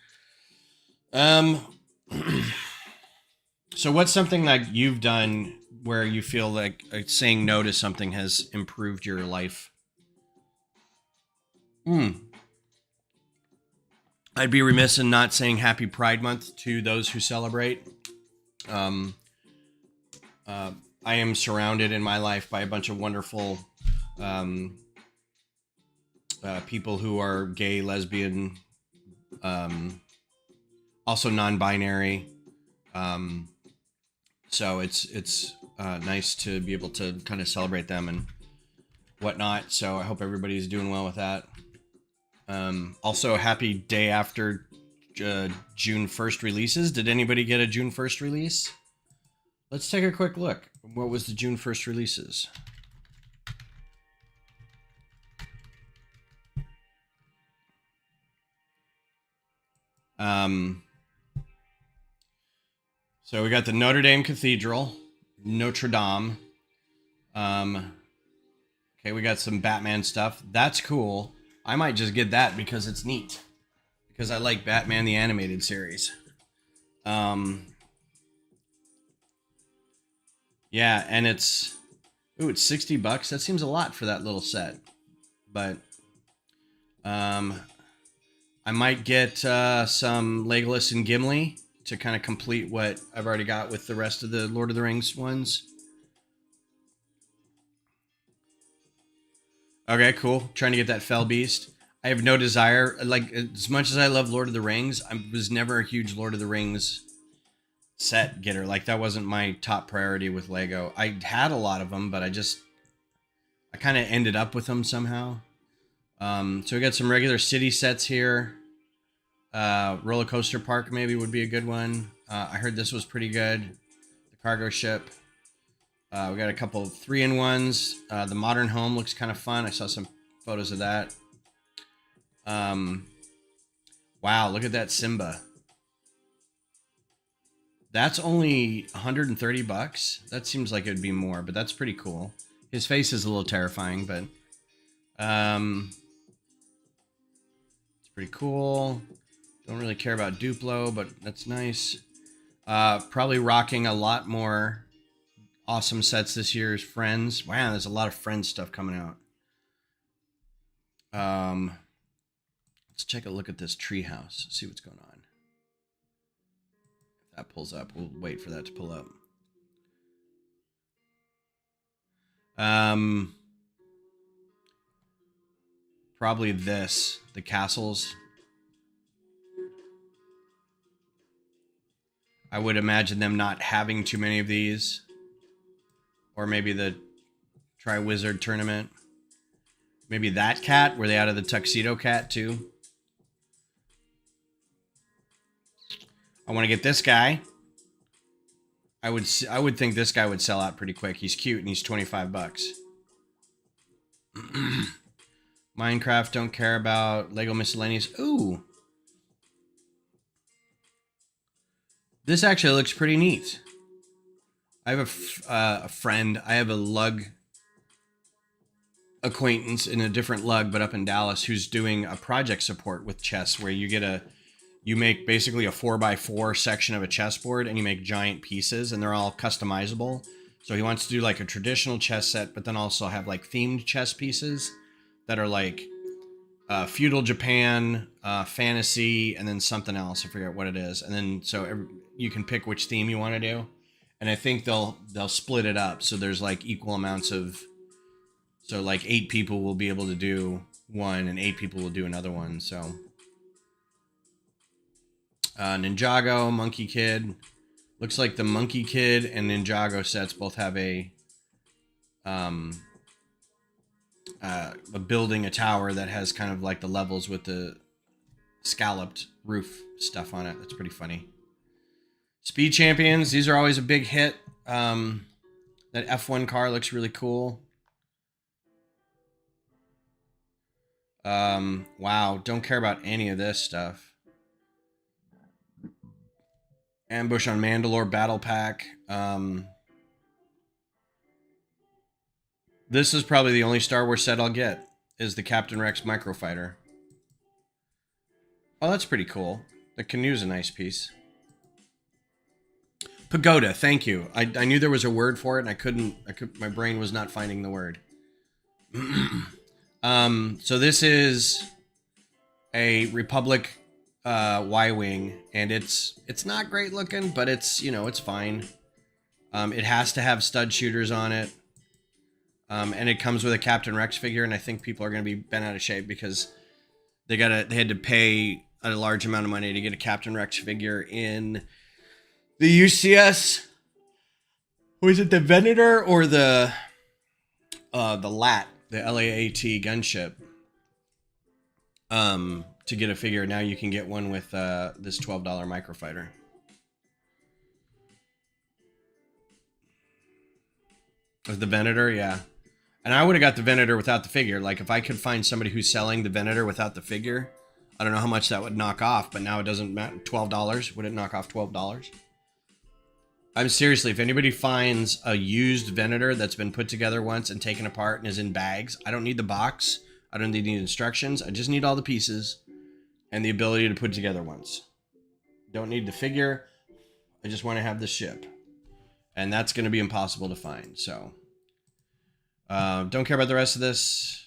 So what's something like you've done where you feel like saying no to something has improved your life? I'd be remiss in not saying Happy Pride Month to those who celebrate. I am surrounded in my life by a bunch of wonderful people who are gay, lesbian, also non-binary. So it's nice to be able to kind of celebrate them and whatnot. So I hope everybody's doing well with that. Also, happy day after June 1st releases. Did anybody get a June 1st release? Let's take a quick look. What was the June 1st releases? So we got the Notre Dame Cathedral, Notre Dame. Okay, we got some Batman stuff. That's cool. I might just get that because it's neat. Because I like Batman the Animated Series. Yeah, and it's... Ooh, it's $60. That seems a lot for that little set. But... I might get some Legolas and Gimli to kind of complete what I've already got with the rest of the Lord of the Rings ones. Okay, cool. Trying to get that Fell Beast. I have no desire. Like, as much as I love Lord of the Rings, I was never a huge Lord of the Rings set getter. Like, that wasn't my top priority with Lego. I had a lot of them, but I kind of ended up with them somehow. So we got some regular city sets here. Roller Coaster Park maybe would be a good one. I heard this was pretty good. The cargo ship. We got a couple of 3-in-1s. The modern home looks kind of fun. I saw some photos of that. Wow, look at that Simba. That's only $130. That seems like it would be more, but that's pretty cool. His face is a little terrifying, but it's pretty cool. Don't really care about Duplo, but that's nice. Probably rocking a lot more awesome sets this year is Friends. Wow, there's a lot of Friends stuff coming out. Let's take a look at this treehouse. See what's going on. If that pulls up, we'll wait for that to pull up. Probably this, the castles. I would imagine them not having too many of these. Or maybe the Tri-Wizard tournament. Maybe that cat. Were they out of the Tuxedo Cat too? I want to get this guy. I would think this guy would sell out pretty quick. He's cute and he's 25 bucks. Minecraft, don't care about. Lego miscellaneous. Ooh. This actually looks pretty neat. I have a friend. I have a lug acquaintance in a different lug, but up in Dallas, who's doing a project support with chess where you make basically a 4x4 section of a chessboard and you make giant pieces and they're all customizable. So he wants to do like a traditional chess set, but then also have like themed chess pieces that are like feudal Japan, fantasy, and then something else. I forget what it is. And then you can pick which theme you want to do. And I think they'll split it up so there's like equal amounts of. So like 8 people will be able to do one and 8 people will do another one. So Ninjago, Monkey Kid. Looks like the Monkey Kid and Ninjago sets both have a building a tower that has kind of like the levels with the scalloped roof stuff on it. That's pretty funny. Speed Champions. These are always a big hit. That F1 car looks really cool. Wow, don't care about any of this stuff. Ambush on Mandalore Battle Pack. This is probably the only Star Wars set I'll get, is the Captain Rex Microfighter. Oh, that's pretty cool. The canoe's a nice piece. Pagoda, thank you. I knew there was a word for it, and my brain was not finding the word. So this is a Republic Y-Wing, and it's not great looking, but it's, it's fine. It has to have stud shooters on it. And it comes with a Captain Rex figure, and I think people are going to be bent out of shape because they had to pay a large amount of money to get a Captain Rex figure in the UCS. Was it the Venator or the LAT, the LAAT gunship? To get a figure, now you can get one with this $12 microfighter. Was the Venator? Yeah. And I would have got the Venator without the figure. Like, if I could find somebody who's selling the Venator without the figure, I don't know how much that would knock off, but now it doesn't matter. $12. Would it knock off $12? I'm seriously, if anybody finds a used Venator that's been put together once and taken apart and is in bags, I don't need the box. I don't need the instructions. I just need all the pieces and the ability to put together once. Don't need the figure. I just want to have the ship. And that's going to be impossible to find, so... don't care about the rest of this.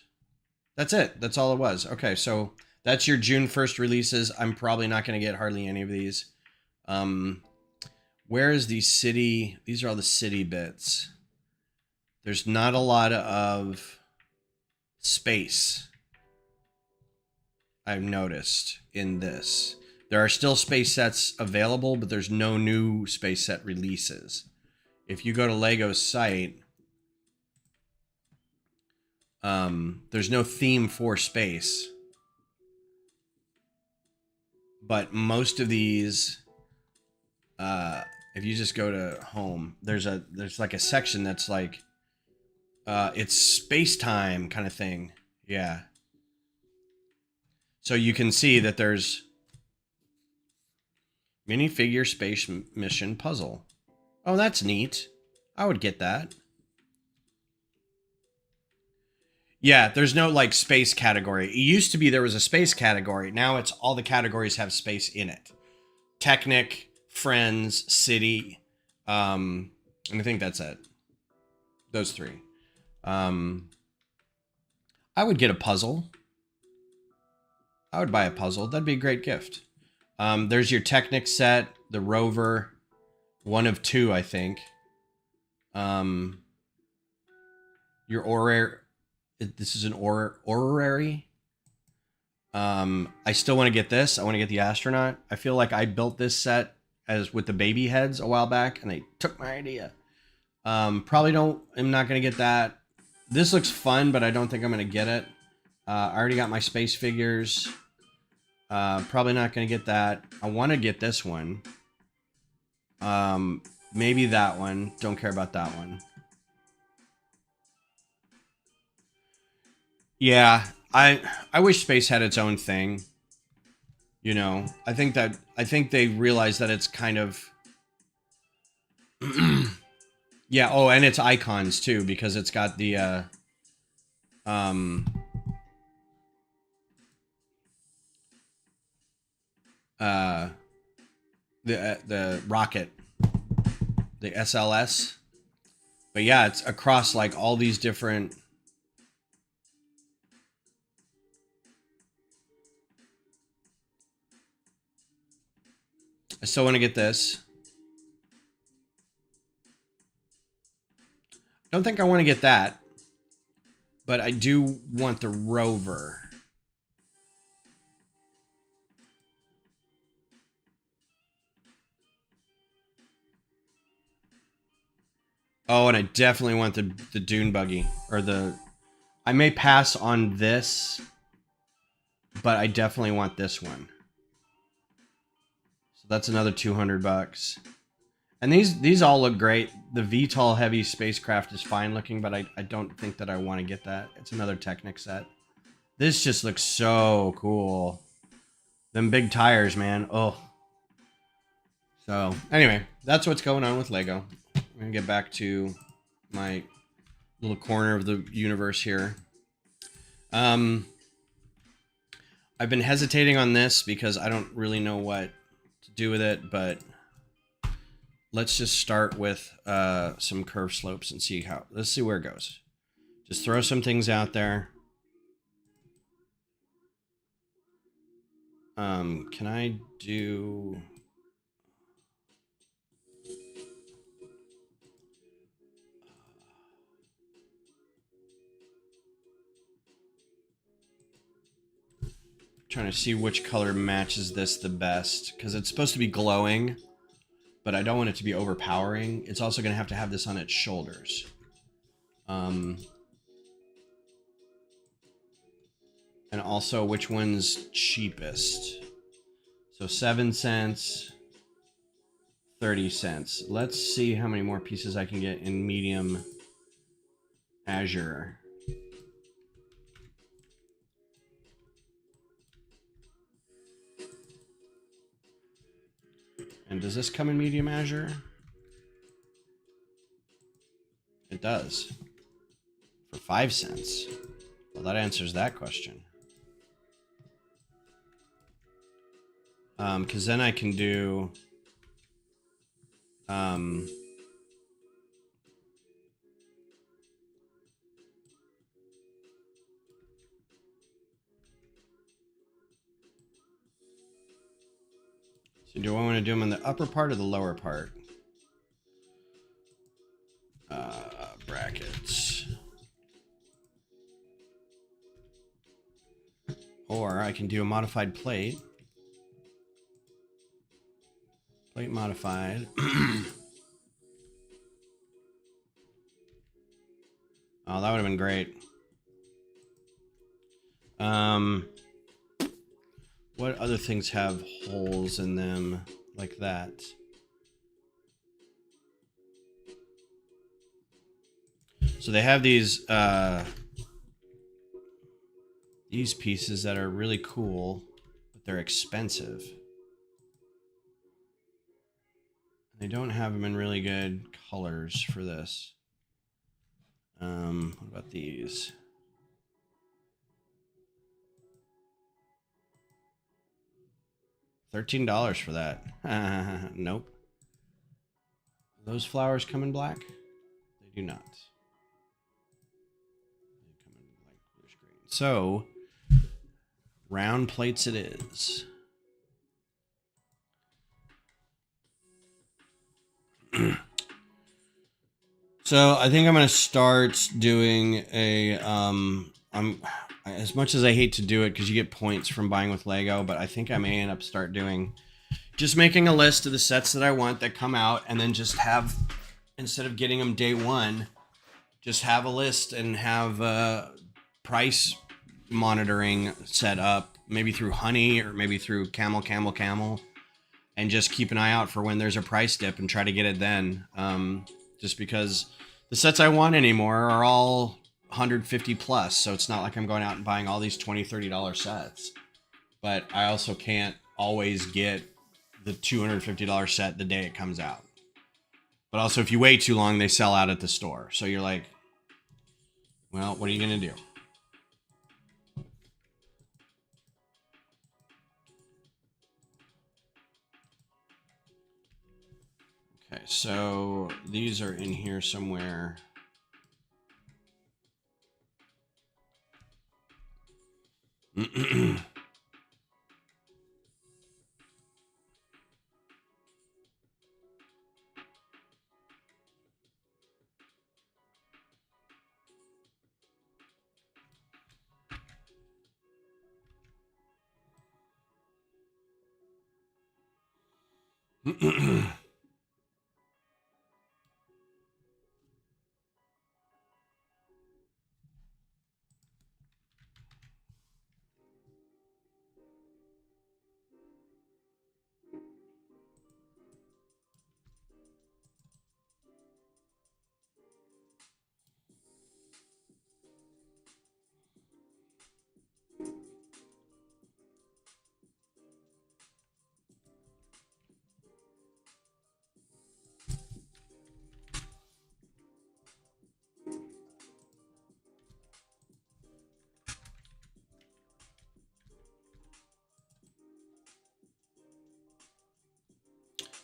That's it. That's all it was. Okay, so that's your June 1st releases. I'm probably not going to get hardly any of these. Where is the city? These are all the city bits. There's not a lot of space, I've noticed, in this. There are still space sets available, but there's no new space set releases. If you go to Lego's site... there's no theme for space, but most of these, if you just go to home, there's like a section that's like, it's space time kind of thing. Yeah. So you can see that there's minifigure space mission puzzle. Oh, that's neat. I would get that. Yeah, there's no like space category. It used to be there was a space category. Now it's all the categories have space in it. Technic, Friends, City, and I think that's it. Those three. I would get a puzzle. I would buy a puzzle. That'd be a great gift. There's your Technic set, the Rover, one of two, I think. Your Orrery. This is an orrery. I still want to get this. I want to get the astronaut. I feel like I built this set as with the baby heads a while back, and they took my idea. I'm not going to get that. This looks fun, but I don't think I'm going to get it. I already got my space figures. Probably not going to get that. I want to get this one. Maybe that one. Don't care about that one. Yeah, I wish space had its own thing. You know, I think they realize that it's kind of yeah, oh, and it's icons too because it's got the um uh the rocket, the SLS. But yeah, it's across like all these different. I still want to get this. Don't think I want to get that. But I do want the rover. Oh, and I definitely want the dune buggy. Or the... I may pass on this, but I definitely want this one. So that's another $200. And these all look great. The VTOL heavy spacecraft is fine looking, but I don't think that I want to get that. It's another Technic set. This just looks so cool. Them big tires, man. Oh. So, anyway, that's what's going on with Lego. I'm going to get back to my little corner of the universe here. I've been hesitating on this because I don't really know what to do with it, but let's just start with some curve slopes and see how. Let's see where it goes. Just throw some things out there. Can I do... Trying to see which color matches this the best, because it's supposed to be glowing, but I don't want it to be overpowering. It's also going to have this on its shoulders. And also which one's cheapest. So 7 cents, 30 cents. Let's see how many more pieces I can get in medium azure. And does this come in medium azure? It does. For 5 cents. Well, that answers that question. Because then I can do... So do I want to do them in the upper part or the lower part? Brackets. Or I can do a modified plate. Plate modified. Oh, that would have been great. What other things have holes in them like that? So they have these pieces that are really cool, but they're expensive. They don't have them in really good colors for this. What about these? $13 for that. Nope. Those flowers come in black? They do not. They come in like bluish green. So, round plates it is. So I think I'm gonna start doing a as much as I hate to do it because you get points from buying with Lego, but I think I may end up start doing just making a list of the sets that I want that come out, and then just have, instead of getting them day one, just have a list and have price monitoring set up, maybe through Honey or maybe through Camel, and just keep an eye out for when there's a price dip and try to get it then. Just because the sets I want anymore are all 150 plus, so it's not like I'm going out and buying all these $20, $30 sets. But I also can't always get the $250 set the day it comes out. But also, if you wait too long, they sell out at the store. So you're like, well, what are you going to do? Okay, so these are in here somewhere.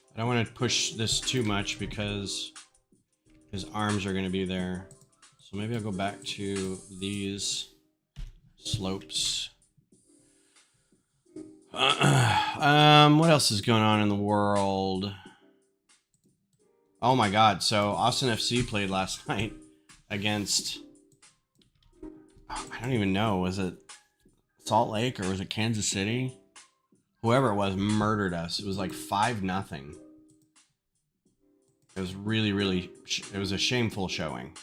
I don't want to push this too much because his arms are going to be there. So maybe I'll go back to these slopes. What else is going on in the world? Oh my God. So Austin FC played last night against, I don't even know. Was it Salt Lake or was it Kansas City? Whoever it was murdered us. It was like 5-0. It was really, it was a shameful showing.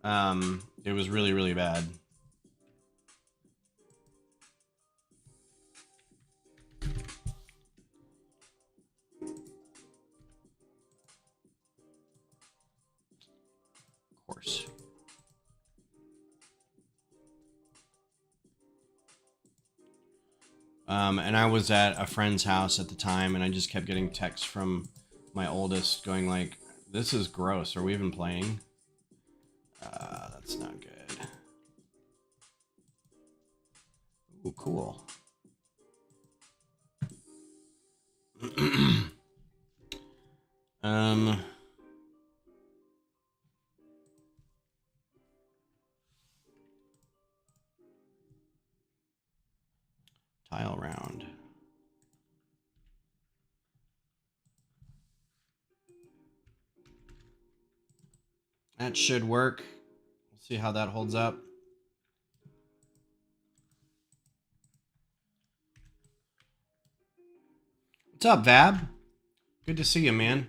It was really bad. Of course. And I was at a friend's house at the time, and I just kept getting texts from my oldest going like, this is gross. Are we even playing? That's not good. Ooh, cool. Tile round. That should work. We'll see how that holds up. What's up, Vab? Good to see you, man.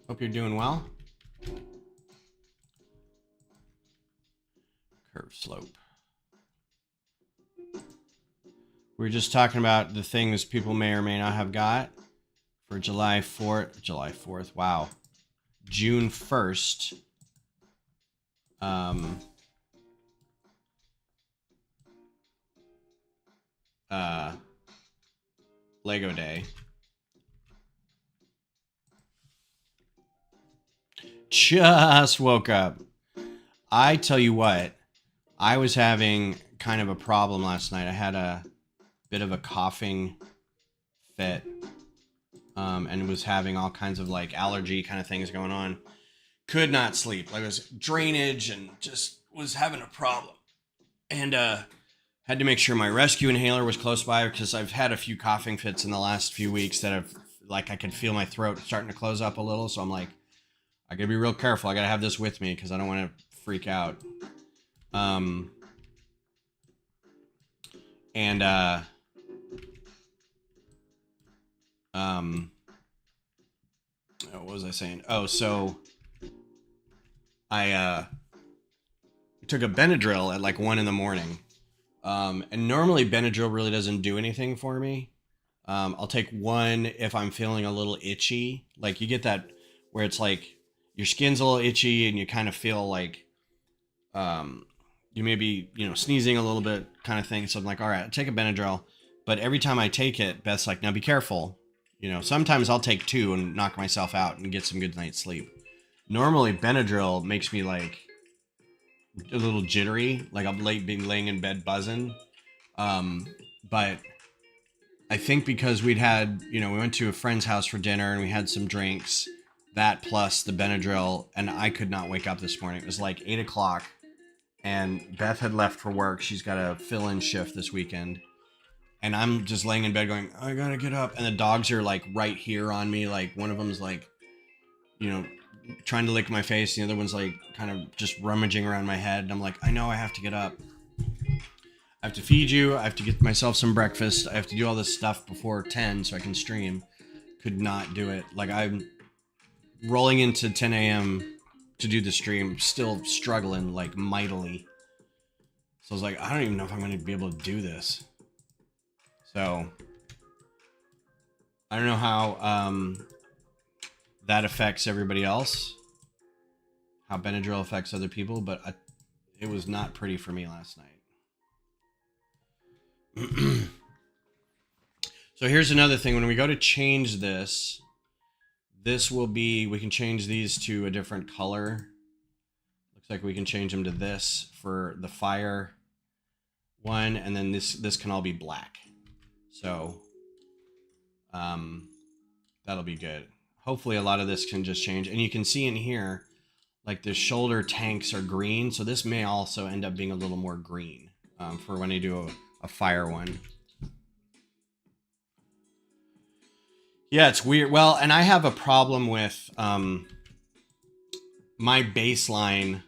Hope you're doing well. Curve slope. We were just talking about the things people may or may not have got for July 4th. Wow. June 1st. Lego Day. Just woke up. I tell you what, I was having kind of a problem last night. I had a bit of a coughing fit, and was having all kinds of like allergy kind of things going on. Could not sleep. Like it was drainage and just was having a problem. And had to make sure my rescue inhaler was close by because I've had a few coughing fits in the last few weeks that have like I could feel my throat starting to close up a little. So I'm like, I gotta be real careful. I gotta have this with me because I don't want to freak out. And what was I saying? Oh, so I took a Benadryl at like 1 a.m. And normally Benadryl really doesn't do anything for me. I'll take one if I'm feeling a little itchy. Like you get that where it's like your skin's a little itchy and you kind of feel like you may be, sneezing a little bit kind of thing. So I'm like, all right, I'll take a Benadryl. But every time I take it, Beth's like, now be careful. Sometimes I'll take 2 and knock myself out and get some good night's sleep. Normally Benadryl makes me like a little jittery, like I'm being laying in bed buzzing. But I think because we went to a friend's house for dinner and we had some drinks, that plus the Benadryl, and I could not wake up this morning. It was like 8 o'clock and Beth had left for work. She's got a fill-in shift this weekend. And I'm just laying in bed going, I gotta get up. And the dogs are like right here on me. Like one of them's like, trying to lick my face. The other one's like kind of just rummaging around my head. And I'm like, I know I have to get up. I have to feed you. I have to get myself some breakfast. I have to do all this stuff before 10 so I can stream. Could not do it. Like I'm rolling into 10 a.m. to do the stream, still struggling like mightily. So I was like, I don't even know if I'm going to be able to do this. So I don't know how that affects everybody else, how Benadryl affects other people, but it was not pretty for me last night. So here's another thing. When we go to change this will be, we can change these to a different color. Looks like we can change them to this for the fire one, and then this can all be black. So that'll be good. Hopefully a lot of this can just change. And you can see in here, like the shoulder tanks are green. So this may also end up being a little more green for when I do a fire one. Yeah, it's weird. Well, and I have a problem with my baseline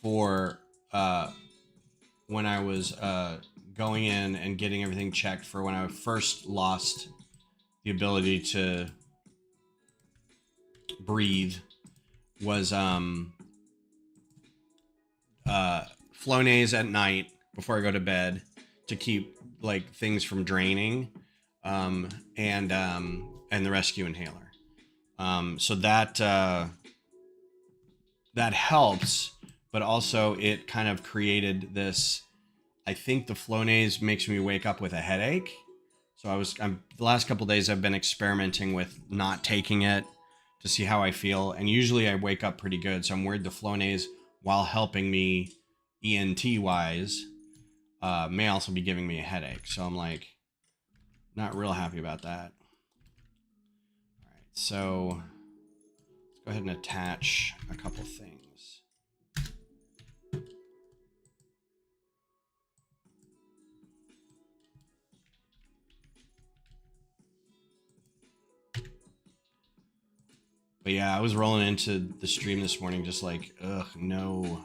for when I was going in and getting everything checked for when I first lost the ability to breathe was Flonase at night before I go to bed to keep like things from draining, and the rescue inhaler. So that helps, but also it kind of created this. I think the Flonase makes me wake up with a headache. So the last couple of days I've been experimenting with not taking it to see how I feel. And usually I wake up pretty good. So I'm worried the Flonase, while helping me ENT wise, may also be giving me a headache. So I'm like, not real happy about that. All right. So let's go ahead and attach a couple things. But yeah, I was rolling into the stream this morning just like, ugh, no.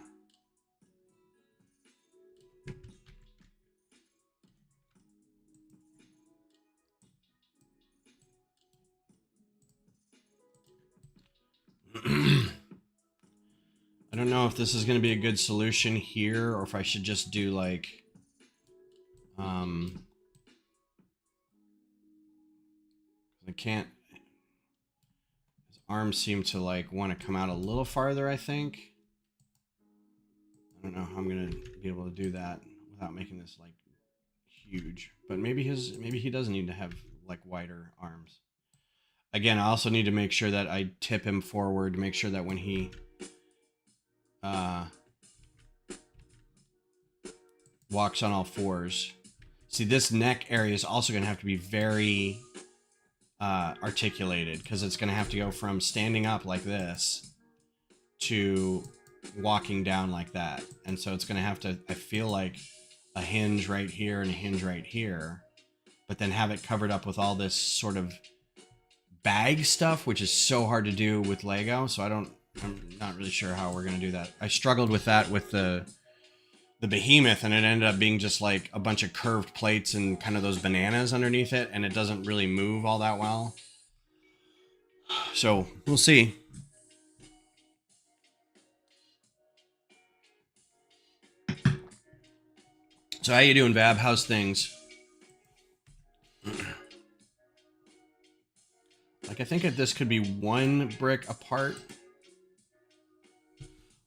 I don't know if this is going to be a good solution here or if I should just do like, I can't. Arms seem to like want to come out a little farther, I think. I don't know how I'm gonna be able to do that without making this like huge. But maybe he does need to have like wider arms. Again, I also need to make sure that I tip him forward to make sure that when he walks on all fours. See, this neck area is also gonna have to be very articulated because it's going to have to go from standing up like this to walking down like that. And so it's going to have to, I feel like, a hinge right here and a hinge right here, but then have it covered up with all this sort of bag stuff, which is so hard to do with Lego. So I'm not really sure how we're going to do that. I struggled with that with the the behemoth, and it ended up being just like a bunch of curved plates and kind of those bananas underneath it, and it doesn't really move all that well. So we'll see. So how you doing, Vab? How's things? Like, I think that this could be one brick apart.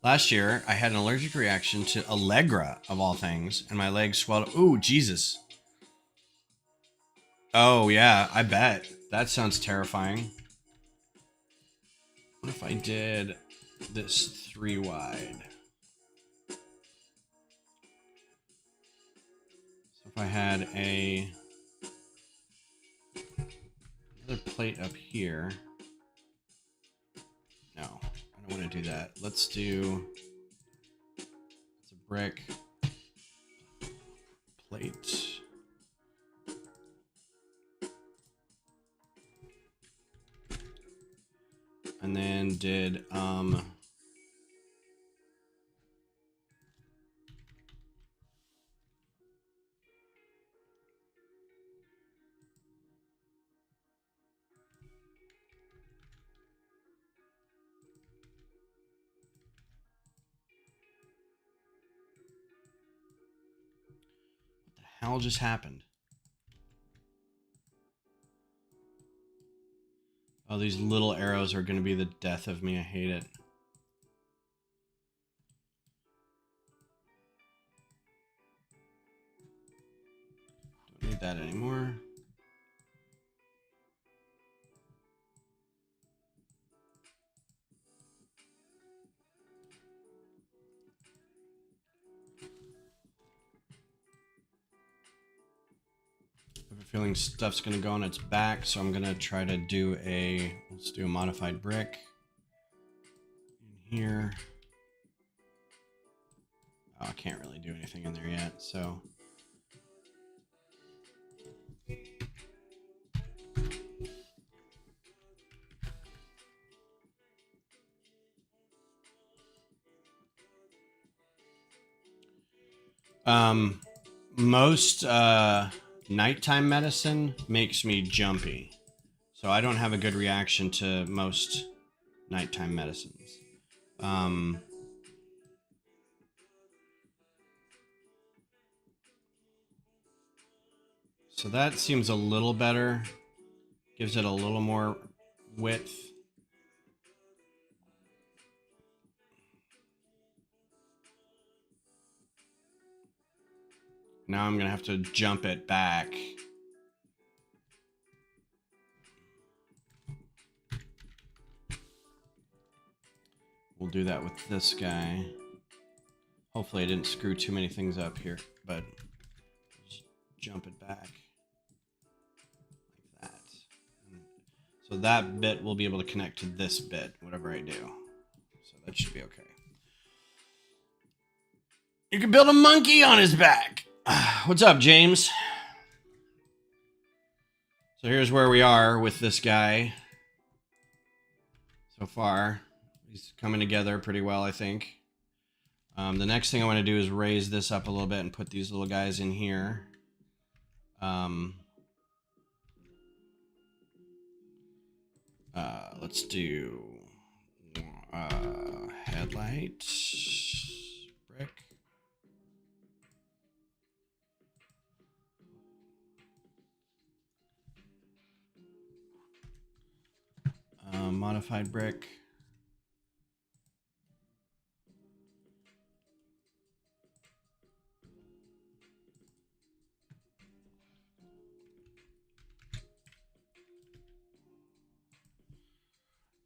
Last year, I had an allergic reaction to Allegra, of all things, and my legs swelled. Ooh, Jesus. Oh, yeah, I bet. That sounds terrifying. What if I did this 3 wide? So if I had another plate up here. No, I don't want to do that. Let's do, it's a brick plate. And then did what the hell just happened? Oh, these little arrows are going to be the death of me. I hate it. Don't need that anymore. I have a feeling stuff's going to go on its back, so I'm going to try to do let's do a modified brick in here. Oh, I can't really do anything in there yet, so. Most nighttime medicine makes me jumpy, so I don't have a good reaction to most nighttime medicines. So that seems a little better. Gives it a little more width. Now I'm going to have to jump it back. We'll do that with this guy. Hopefully I didn't screw too many things up here, but just jump it back like that. So that bit will be able to connect to this bit, whatever I do. So that should be okay. You can build a monkey on his back. What's up, James? So here's where we are with this guy. So far, he's coming together pretty well, I think. The next thing I want to do is raise this up a little bit and put these little guys in here. Let's do headlight brick. Modified brick.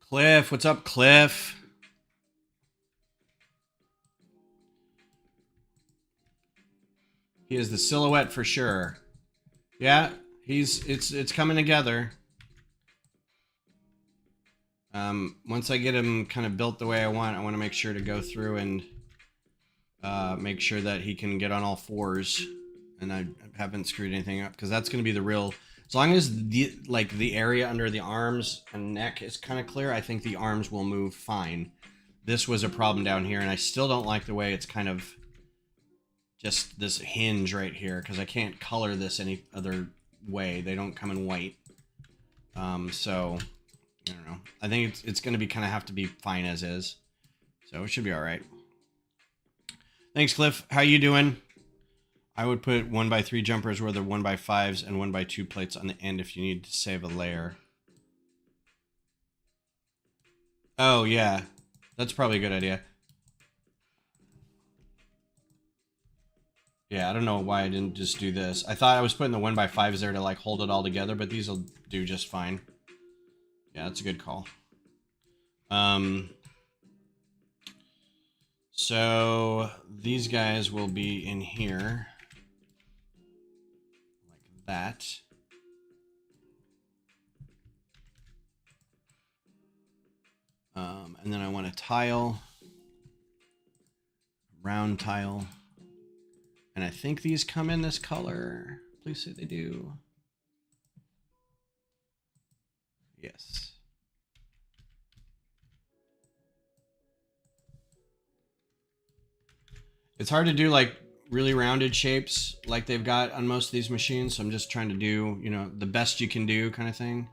Cliff, what's up, Cliff? He is the silhouette for sure. Yeah, it's coming together. Once I get him kind of built the way I want to make sure to go through and make sure that he can get on all fours, and I haven't screwed anything up, because that's going to be the real. As long as the area under the arms and neck is kind of clear, I think the arms will move fine. This was a problem down here, and I still don't like the way it's kind of just this hinge right here because I can't color this any other way. They don't come in white. So I don't know. I think it's going to be kind of have to be fine as is. So it should be all right. Thanks, Cliff. How you doing? I would put 1x3 jumpers where they're 1x5s and 1x2 plates on the end if you need to save a layer. Oh, yeah. That's probably a good idea. Yeah, I don't know why I didn't just do this. I thought I was putting the 1x5s there to like hold it all together, but these will do just fine. Yeah, that's a good call. So these guys will be in here like that. And then I want a tile, round tile. And I think these come in this color. Please say they do. Yes. It's hard to do like really rounded shapes like they've got on most of these machines. So I'm just trying to do, you know, the best you can do kind of thing.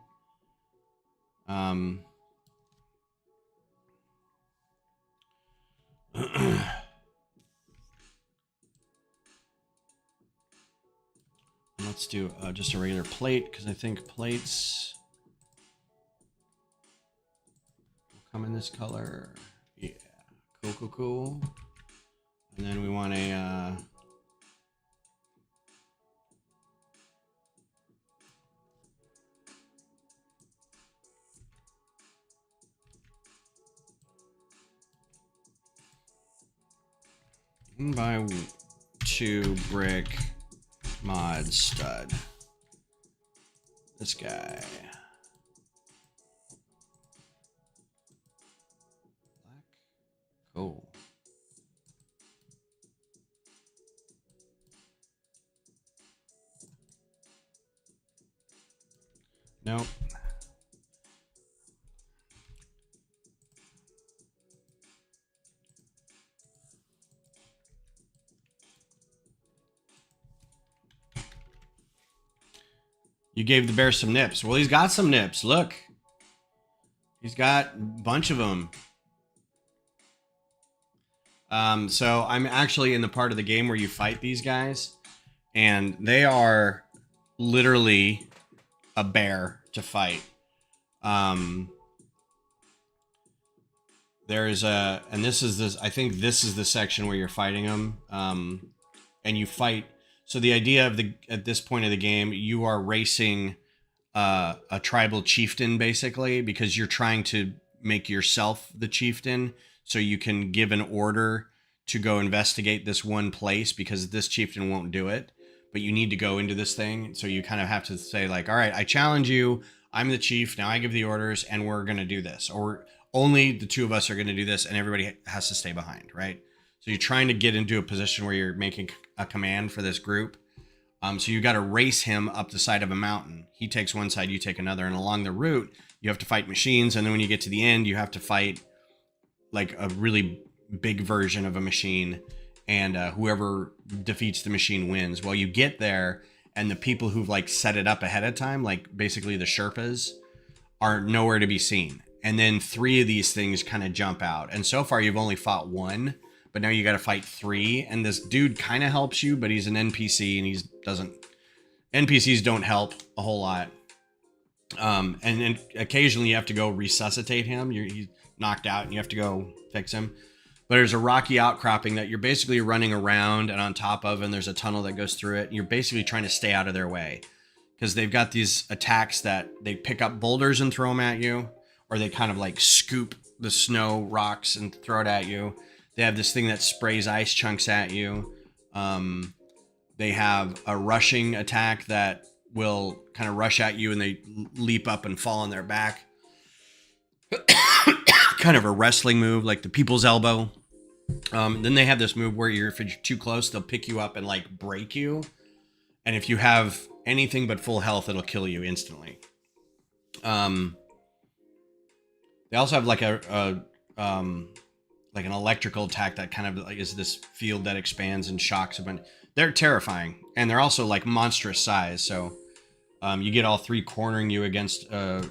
Let's do just a regular plate because I think plates will come in this color. Yeah, cool. And then we want a by 2 brick mod stud. This guy. Black. Cool. Nope. You gave the bear some nips. Well, he's got some nips. Look. He's got a bunch of them. So I'm actually in the part of the game where you fight these guys. And they are literally a bear to fight. There's a... And this is this... I think this is the section where you're fighting them. And you fight... So the idea of at this point of the game, you are racing a tribal chieftain, basically, because you're trying to make yourself the chieftain so you can give an order to go investigate this one place because this chieftain won't do it. But you need to go into this thing. So you kind of have to say like, all right, I challenge you. I'm the chief. Now I give the orders and we're going to do this. Or only the two of us are going to do this and everybody has to stay behind, right? So you're trying to get into a position where you're making a command for this group. So you got to race him up the side of a mountain. He takes one side, you take another. And along the route, you have to fight machines. And then when you get to the end, you have to fight like a really big version of a machine. And whoever defeats the machine wins. Well, you get there and the people who've like set it up ahead of time, like basically the Sherpas, are nowhere to be seen. And then 3 of these things kind of jump out. And so far you've only fought 1. But now you got to fight 3, and this dude kind of helps you, but he's an NPC, and NPCs don't help a whole lot. And then occasionally you have to go resuscitate him. He's knocked out, and you have to go fix him. But there's a rocky outcropping that you're basically running around and on top of, and there's a tunnel that goes through it, and you're basically trying to stay out of their way. Because they've got these attacks that they pick up boulders and throw them at you, or they kind of like scoop the snow rocks and throw it at you. They have this thing that sprays ice chunks at you. They have a rushing attack that will kind of rush at you and they leap up and fall on their back. Kind of a wrestling move, like the people's elbow. Then they have this move where if you're too close, they'll pick you up and like break you. And if you have anything but full health, it'll kill you instantly. They also have like like an electrical attack that kind of like is this field that expands and shocks a bunch. They're terrifying, and they're also like monstrous size. So you get all three cornering you against a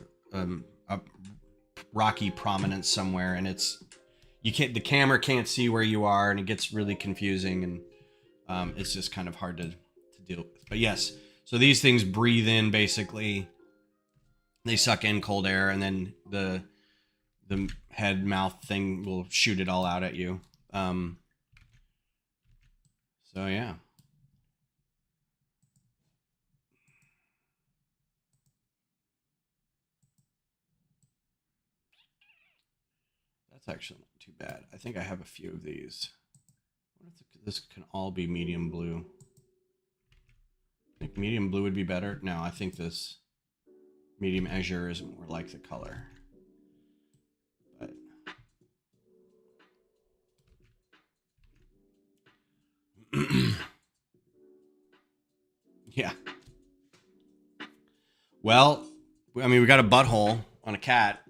rocky prominence somewhere, and the camera can't see where you are, and it gets really confusing, and it's just kind of hard to deal with. But yes, so these things breathe in, basically. They suck in cold air, and then the head mouth thing will shoot it all out at you. So yeah. That's actually not too bad. I think I have a few of these. What if this can all be medium blue? I think medium blue would be better. No, I think this medium azure is more like the color. But yeah. Well, I mean, we got a butthole on a cat.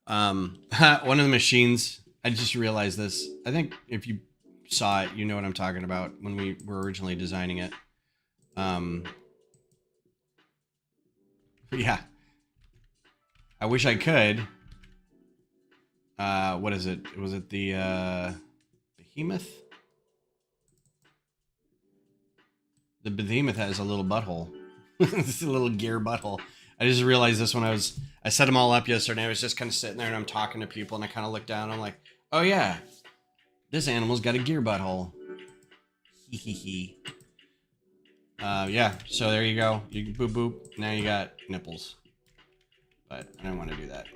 One of the machines, I just realized this. I think if you saw it, you know what I'm talking about when we were originally designing it. Yeah. I wish I could. What is it? Was it the behemoth? The behemoth has a little butthole. It's a little gear butthole. I just realized this when I set them all up yesterday. I was just kind of sitting there and I'm talking to people and I kind of look down and I'm like, oh yeah, this animal's got a gear butthole. Hee hee hee. Yeah, so there you go. You boop boop. Now you got nipples. But I don't want to do that.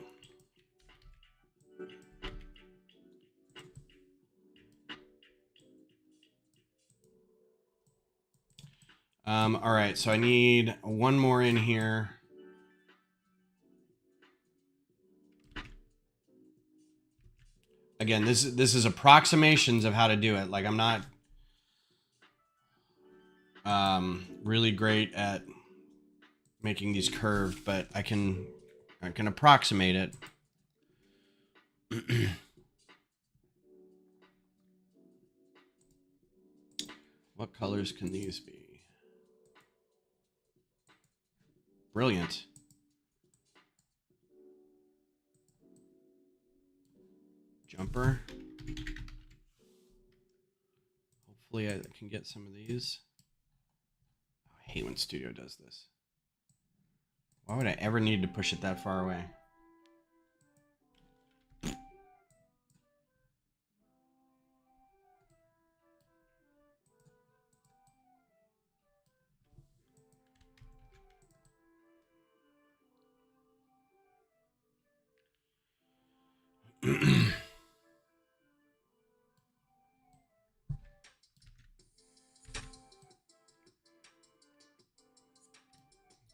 All right, so I need one more in here. Again, this is approximations of how to do it. Like I'm not really great at making these curved, but I can approximate it. What colors can these be? Brilliant. Jumper. Hopefully I can get some of these. Oh, I hate when Studio does this. Why would I ever need to push it that far away?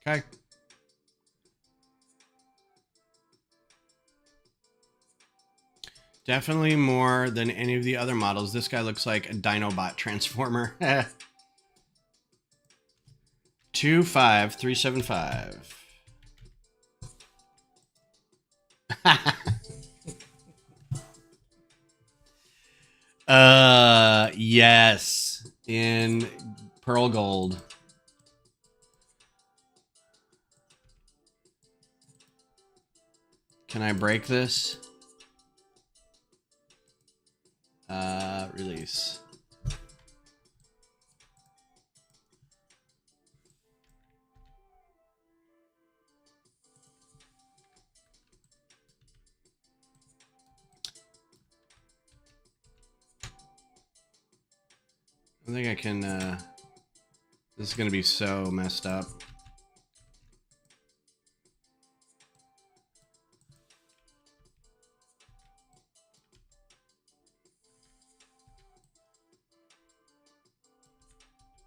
Okay. Definitely more than any of the other models. This guy looks like a Dinobot transformer. 25375. Yes, in pearl gold. Can I break this? Release. I think I can, this is going to be so messed up.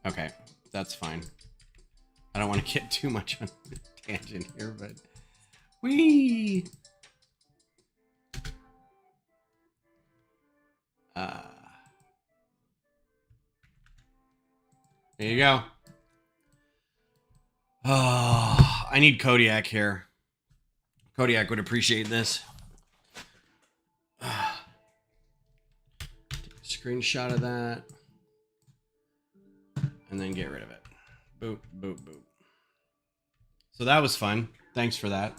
Okay, that's fine. I don't want to get too much on a tangent here, but... Whee! There you go. Oh, I need Kodiak here. Kodiak would appreciate this. screenshot of that. And then get rid of it. Boop, boop, boop. So that was fun. Thanks for that.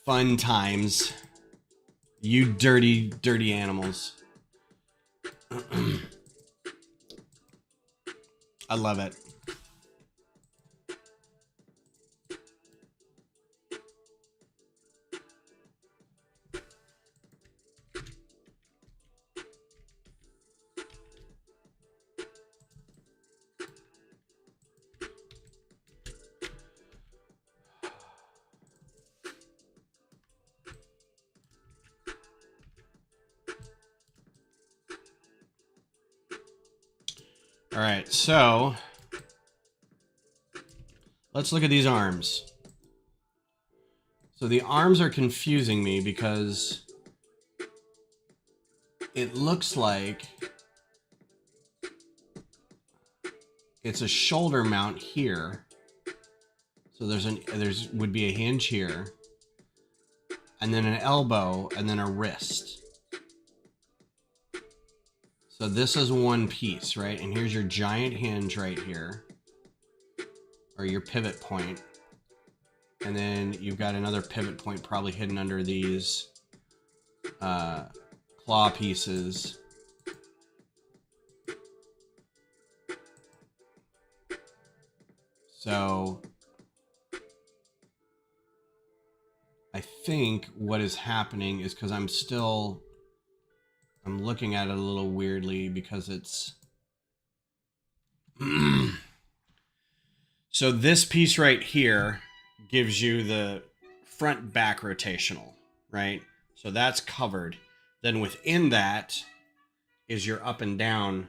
Fun times. You dirty, dirty animals. I love it. All right, so let's look at these arms. So the arms are confusing me because it looks like it's a shoulder mount here. So there's would be a hinge here, and then an elbow, and then a wrist. So this is one piece, right? And here's your giant hinge right here, or your pivot point. And then you've got another pivot point probably hidden under these claw pieces. So I think what is happening is because I'm looking at it a little weirdly because it's so this piece right here gives you the front back rotational, right? So that's covered. Then within that is your up and down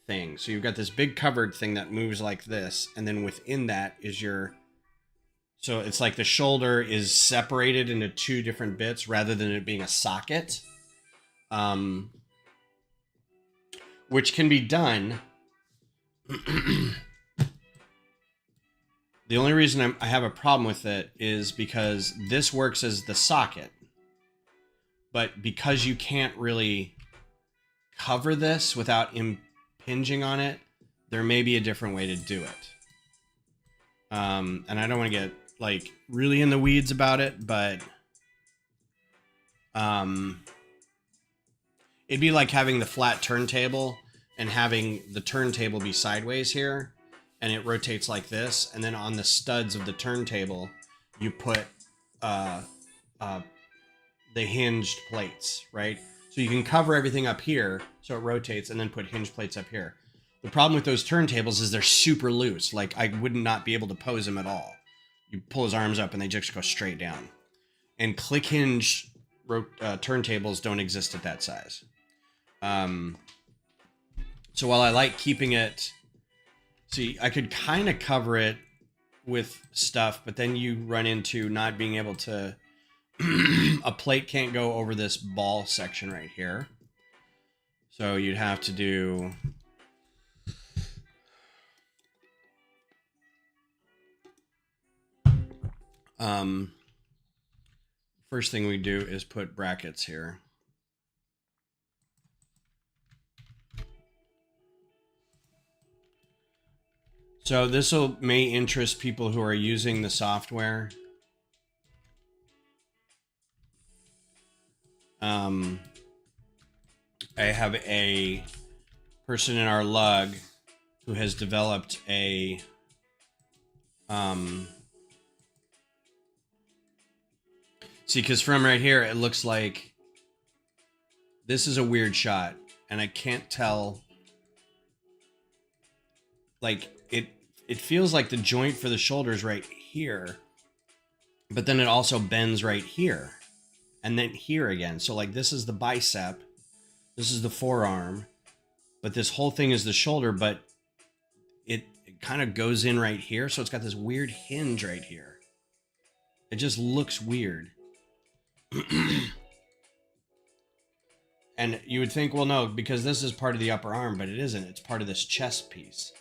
thing. So you've got this big covered thing that moves like this, and then within that is your, so it's like the shoulder is separated into two different bits rather than it being a socket. Which can be done. The only reason I have a problem with it is because this works as the socket, but because you can't really cover this without impinging on it, there may be a different way to do it. And I don't want to get like really in the weeds about it, but it'd be like having the flat turntable and having the turntable be sideways here, and it rotates like this, and then on the studs of the turntable you put the hinged plates, right? So you can cover everything up here so it rotates, and then put hinge plates up here. The problem with those turntables is they're super loose. Like, I would not be able to pose them at all. You pull his arms up and they just go straight down. And click hinge turntables don't exist at that size. So while I like keeping it, see, I could kind of cover it with stuff, but then you run into not being able to, a plate can't go over this ball section right here. So you'd have to do, first thing we do is put brackets here. So this may interest people who are using the software. I have a person in our lug who has developed a see, because from right here it looks like this is a weird shot, and I can't tell, like, it feels like the joint for the shoulder is right here, but then it also bends right here and then here again. So like, this is the bicep, this is the forearm, but this whole thing is the shoulder, but it kind of goes in right here. So it's got this weird hinge right here. It just looks weird. And you would think, well, no, because this is part of the upper arm, but it isn't. It's part of this chest piece.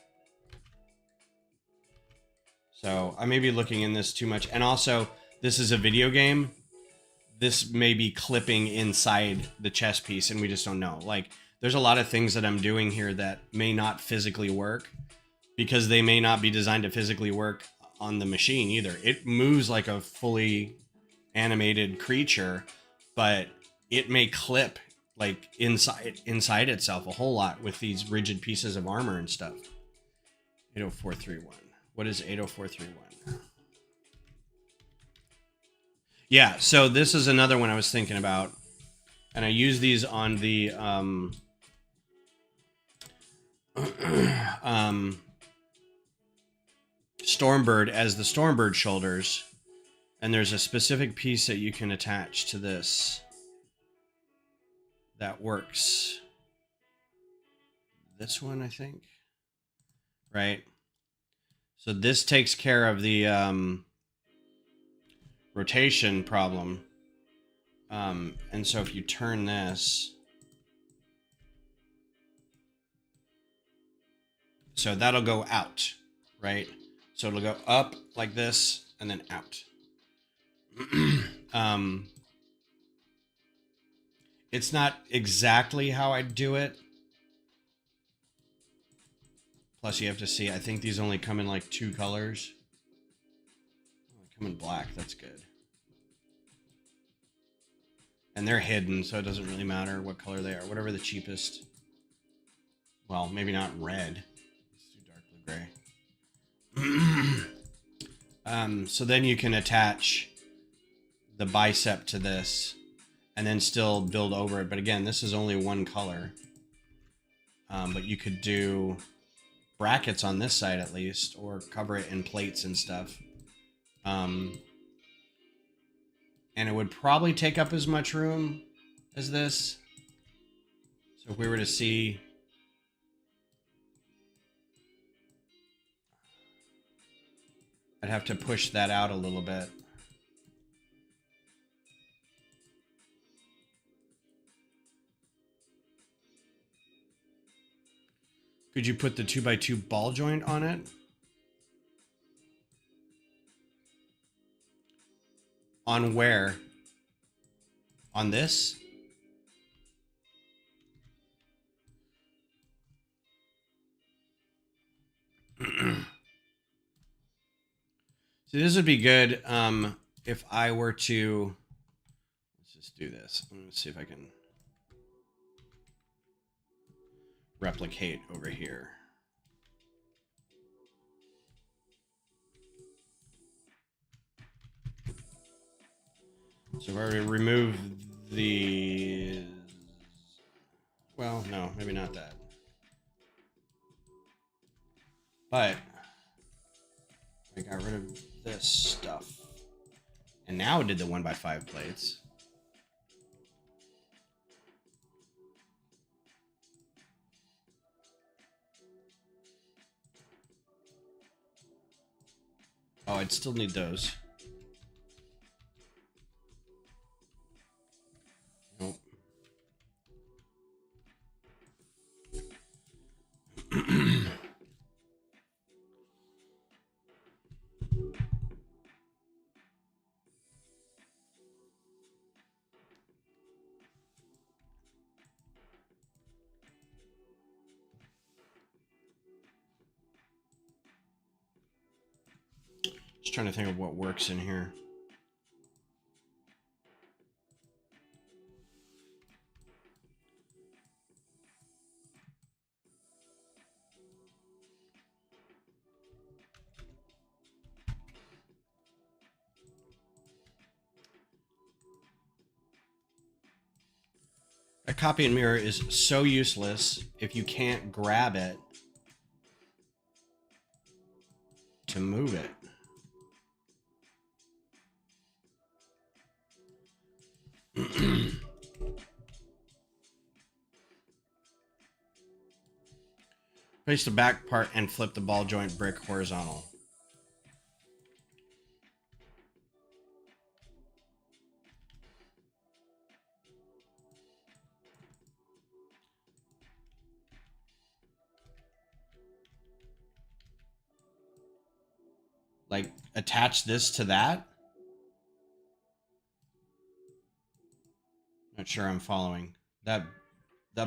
So I may be looking in this too much. And also, this is a video game. This may be clipping inside the chess piece, and we just don't know. Like, there's a lot of things that I'm doing here that may not physically work because they may not be designed to physically work on the machine either. It moves like a fully animated creature, but it may clip like inside itself a whole lot with these rigid pieces of armor and stuff. 80431. What is 80431? Yeah, so this is another one I was thinking about, and I use these on the Stormbird as the Stormbird shoulders, and there's a specific piece that you can attach to this that works. This one, I think, right? So this takes care of the rotation problem. And so if you turn this, so that'll go out, right? So it'll go up like this and then out. It's not exactly how I do it. Plus you have to see, I think these only come in like 2 colors. They come in black, that's good. And they're hidden, so it doesn't really matter what color they are. Whatever the cheapest. Well, maybe not red. It's too darkly gray. So then you can attach the bicep to this and then still build over it. But again, this is only 1 color. But you could do brackets on this side at least, or cover it in plates and stuff. And it would probably take up as much room as this. So if we were to see, I'd have to push that out a little bit. Could you put the 2x2 ball joint on it? On where? On this? So this would be good if I were to, let's just do this. Let's see if I can replicate over here. So if I remove the, well, no, maybe not that. But I got rid of this stuff. And now it did the 1x5 plates. Oh, I'd still need those. Nope. Just trying to think of what works in here. A copy and mirror is so useless if you can't grab it to move it. Place the back part and flip the ball joint brick horizontal. like attach this to that. Not sure I'm following. That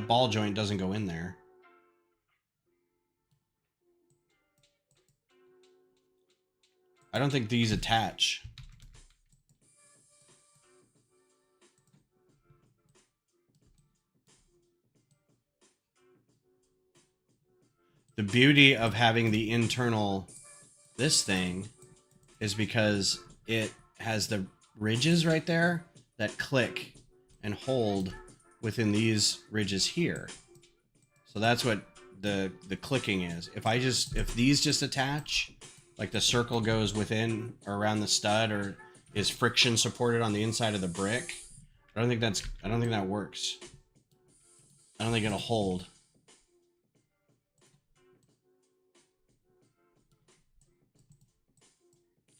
ball joint doesn't go in there. I don't think these attach. The beauty of having the internal this thing is because it has the ridges right there that click and hold within these ridges here. So that's what the clicking is. If these just attach, like the circle goes within or around the stud, or is friction supported on the inside of the brick, I don't think that works. I don't think it'll hold.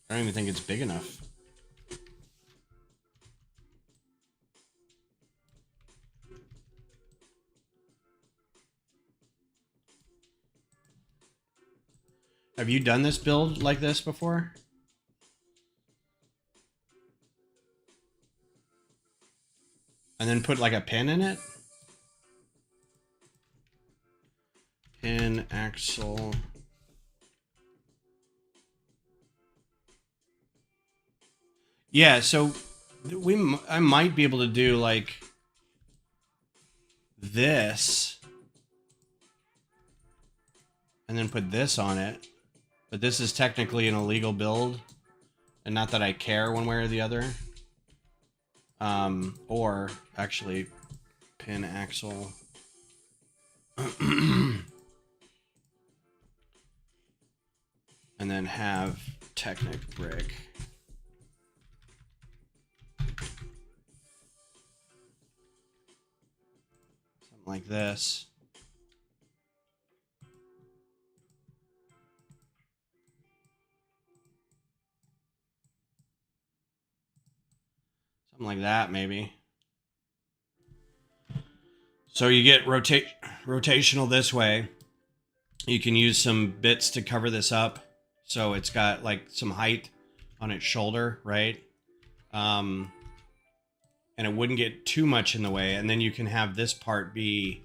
I don't even think it's big enough. Have you done this build like this before? And then put like a pin in it? Pin, axle. Yeah, so I might be able to do like this and then put this on it. But this is technically an illegal build, and not that I care one way or the other. Or actually pin axle. And then have Technic brick. Something like this. Something like that, maybe. So you get rotational this way. You can use some bits to cover this up, so it's got like some height on its shoulder, right? And it wouldn't get too much in the way. And then you can have this part be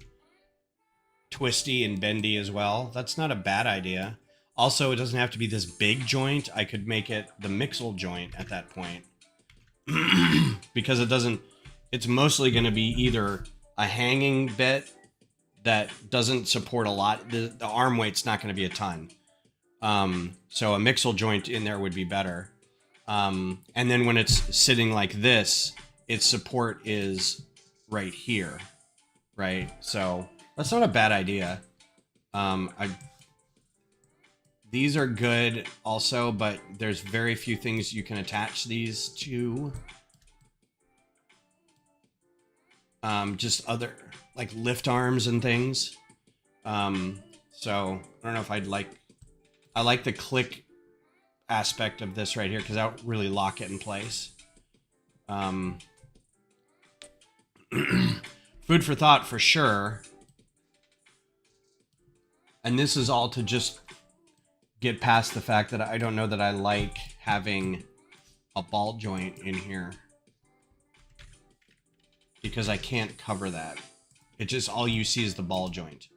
twisty and bendy as well. That's not a bad idea. Also, it doesn't have to be this big joint. I could make it the mixel joint at that point. Because it's mostly going to be either a hanging bit that doesn't support a lot. The arm weight's not going to be a ton. So a mixel joint in there would be better. And then when it's sitting like this, its support is right here, right? So that's not a bad idea. These are good also, but there's very few things you can attach these to. Just other like lift arms and things. So I don't know if I like the click aspect of this right here, because that would really lock it in place. Food for thought for sure. And this is all to just get past the fact that I don't know that I like having a ball joint in here, because I can't cover that. It just, all you see is the ball joint.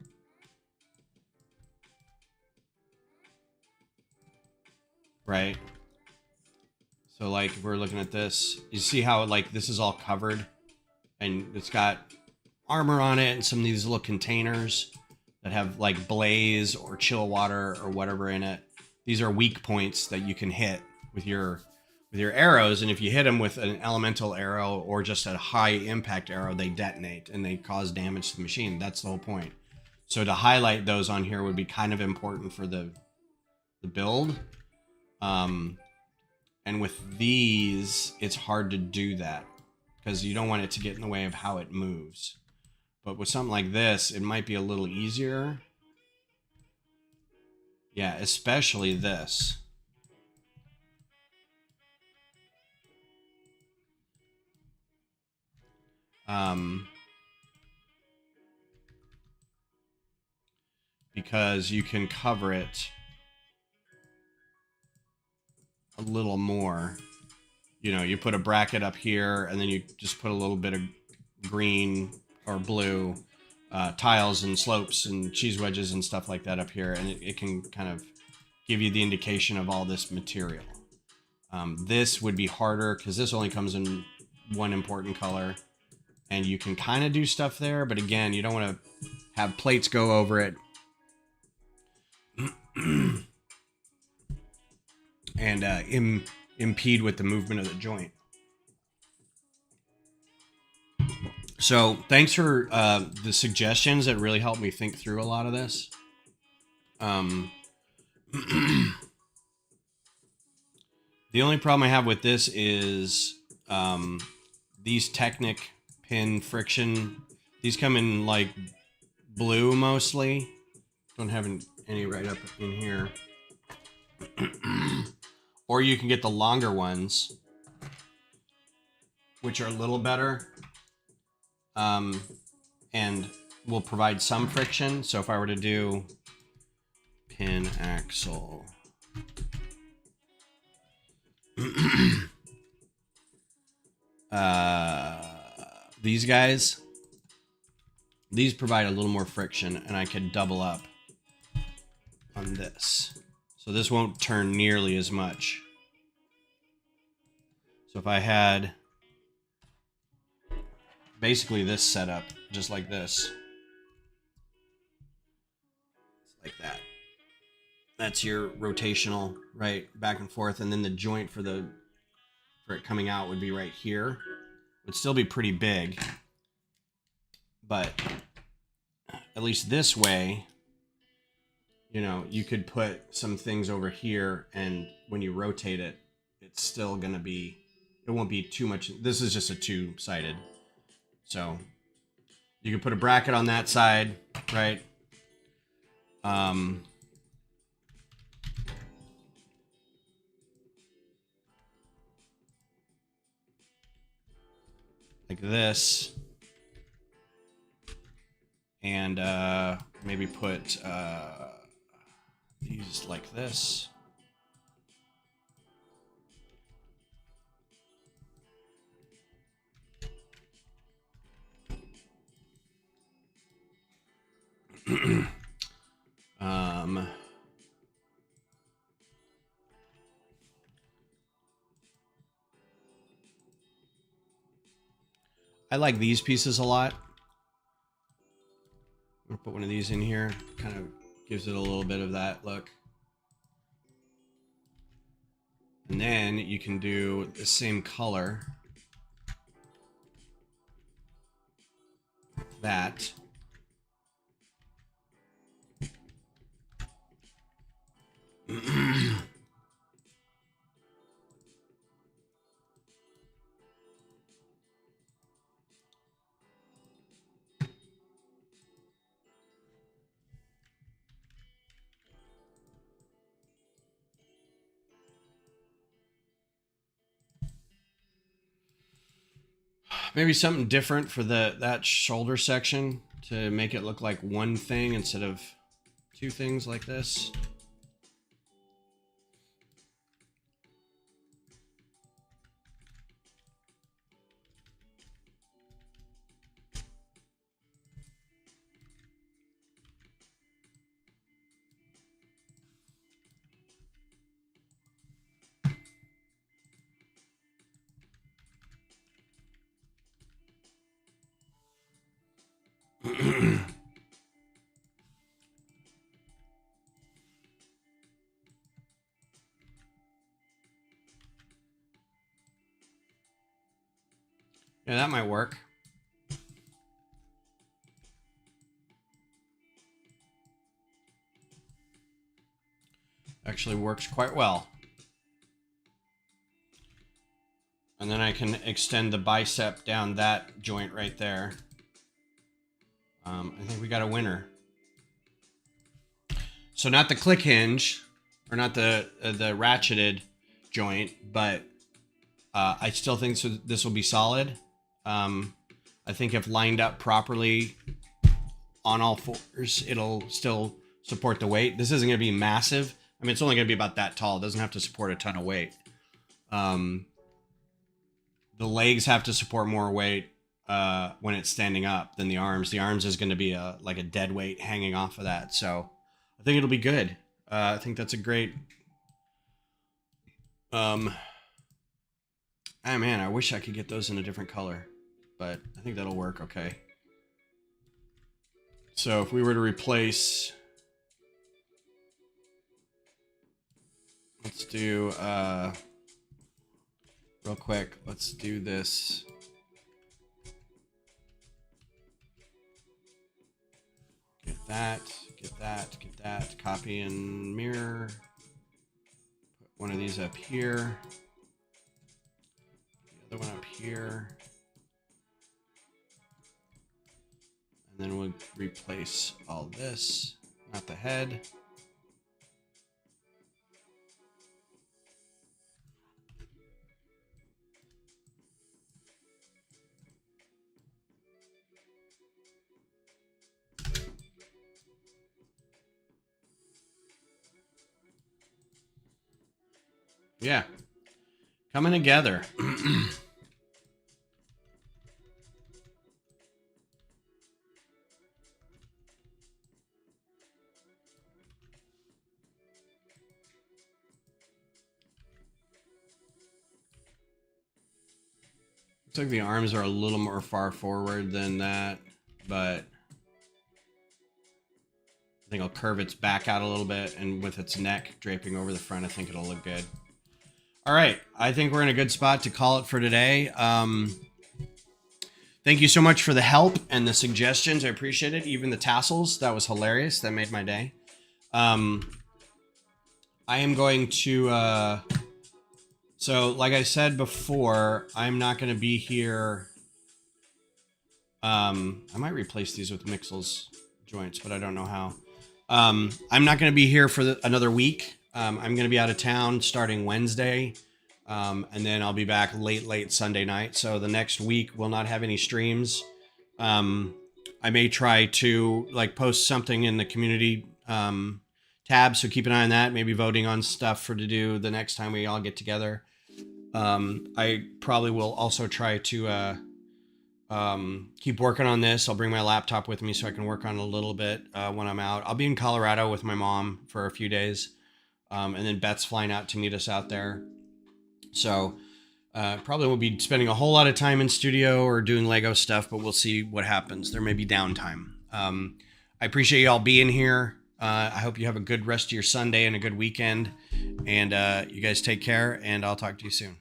Right? So like if we're looking at this, you see how like this is all covered and it's got armor on it and some of these little containers that have like blaze or chill water or whatever in it. These are weak points that you can hit with your arrows, and if you hit them with an elemental arrow or just a high impact arrow, they detonate and they cause damage to the machine. That's the whole point. So to highlight those on here would be kind of important for the build. And with these, it's hard to do that because you don't want it to get in the way of how it moves. But with something like this, it might be a little easier. Yeah, especially this. Because you can cover it a little more. You know, you put a bracket up here, and then you just put a little bit of green or blue tiles and slopes and cheese wedges and stuff like that up here, and it can kind of give you the indication of all this material. This would be harder because this only comes in one important color, and you can kind of do stuff there, but again, you don't want to have plates go over it and impede with the movement of the joint. So thanks for the suggestions that really helped me think through a lot of this. The only problem I have with this is these Technic pin friction. These come in like blue mostly. Don't have any right up in here. Or you can get the longer ones, which are a little better and will provide some friction. So if I were to do pin axle, these guys, these provide a little more friction, and I could double up on this. So this won't turn nearly as much. So if I had basically this setup, just like this, like that. That's your rotational, right, back and forth, and then the joint for it coming out would be right here. Would still be pretty big, but at least this way, you know, you could put some things over here, and when you rotate it, it's still gonna be, it won't be too much. This is just a two-sided, so you could put a bracket on that side, right? Like this, and maybe put these like this. I like these pieces a lot. I'm gonna put one of these in here. Kind of gives it a little bit of that look. And then you can do the same color. That. Maybe something different for that shoulder section to make it look like one thing instead of two things like this. Yeah, that might work. Actually works quite well. And then I can extend the bicep down that joint right there. I think we got a winner. So not the click hinge, or not the ratcheted joint, but I still think this will be solid. I think if lined up properly on all fours, it'll still support the weight. This isn't going to be massive. I mean, it's only going to be about that tall. It doesn't have to support a ton of weight. The legs have to support more weight when it's standing up than the arms. The arms is going to be like a dead weight hanging off of that. So I think it'll be good. I think that's a great. Oh man, I wish I could get those in a different color, but I think that'll work okay. So if we were to replace, let's do real quick. Let's do this. Get that, get that, get that. Copy and mirror. Put one of these up here. The other one up here. And then we'll replace all this. Not the head. Yeah. Coming together. Looks like the arms are a little more far forward than that, but I think I'll curve its back out a little bit, and with its neck draping over the front, I think it'll look good. All right, I think we're in a good spot to call it for today. Thank you so much for the help and the suggestions. I appreciate it. Even the tassels, that was hilarious. That made my day. I am going to, so like I said before, I'm not going to be here. I might replace these with Mixel's joints, but I don't know how. I'm not going to be here for another week. I'm going to be out of town starting Wednesday. And then I'll be back late Sunday night. So the next week we'll not have any streams. I may try to like post something in the community tab. So keep an eye on that. Maybe voting on stuff to do the next time we all get together. I probably will also try to keep working on this. I'll bring my laptop with me so I can work on it a little bit when I'm out. I'll be in Colorado with my mom for a few days. And then Beth's flying out to meet us out there. So probably won't be spending a whole lot of time in studio or doing Lego stuff, but we'll see what happens. There may be downtime. I appreciate you all being here. I hope you have a good rest of your Sunday and a good weekend. And you guys take care, and I'll talk to you soon.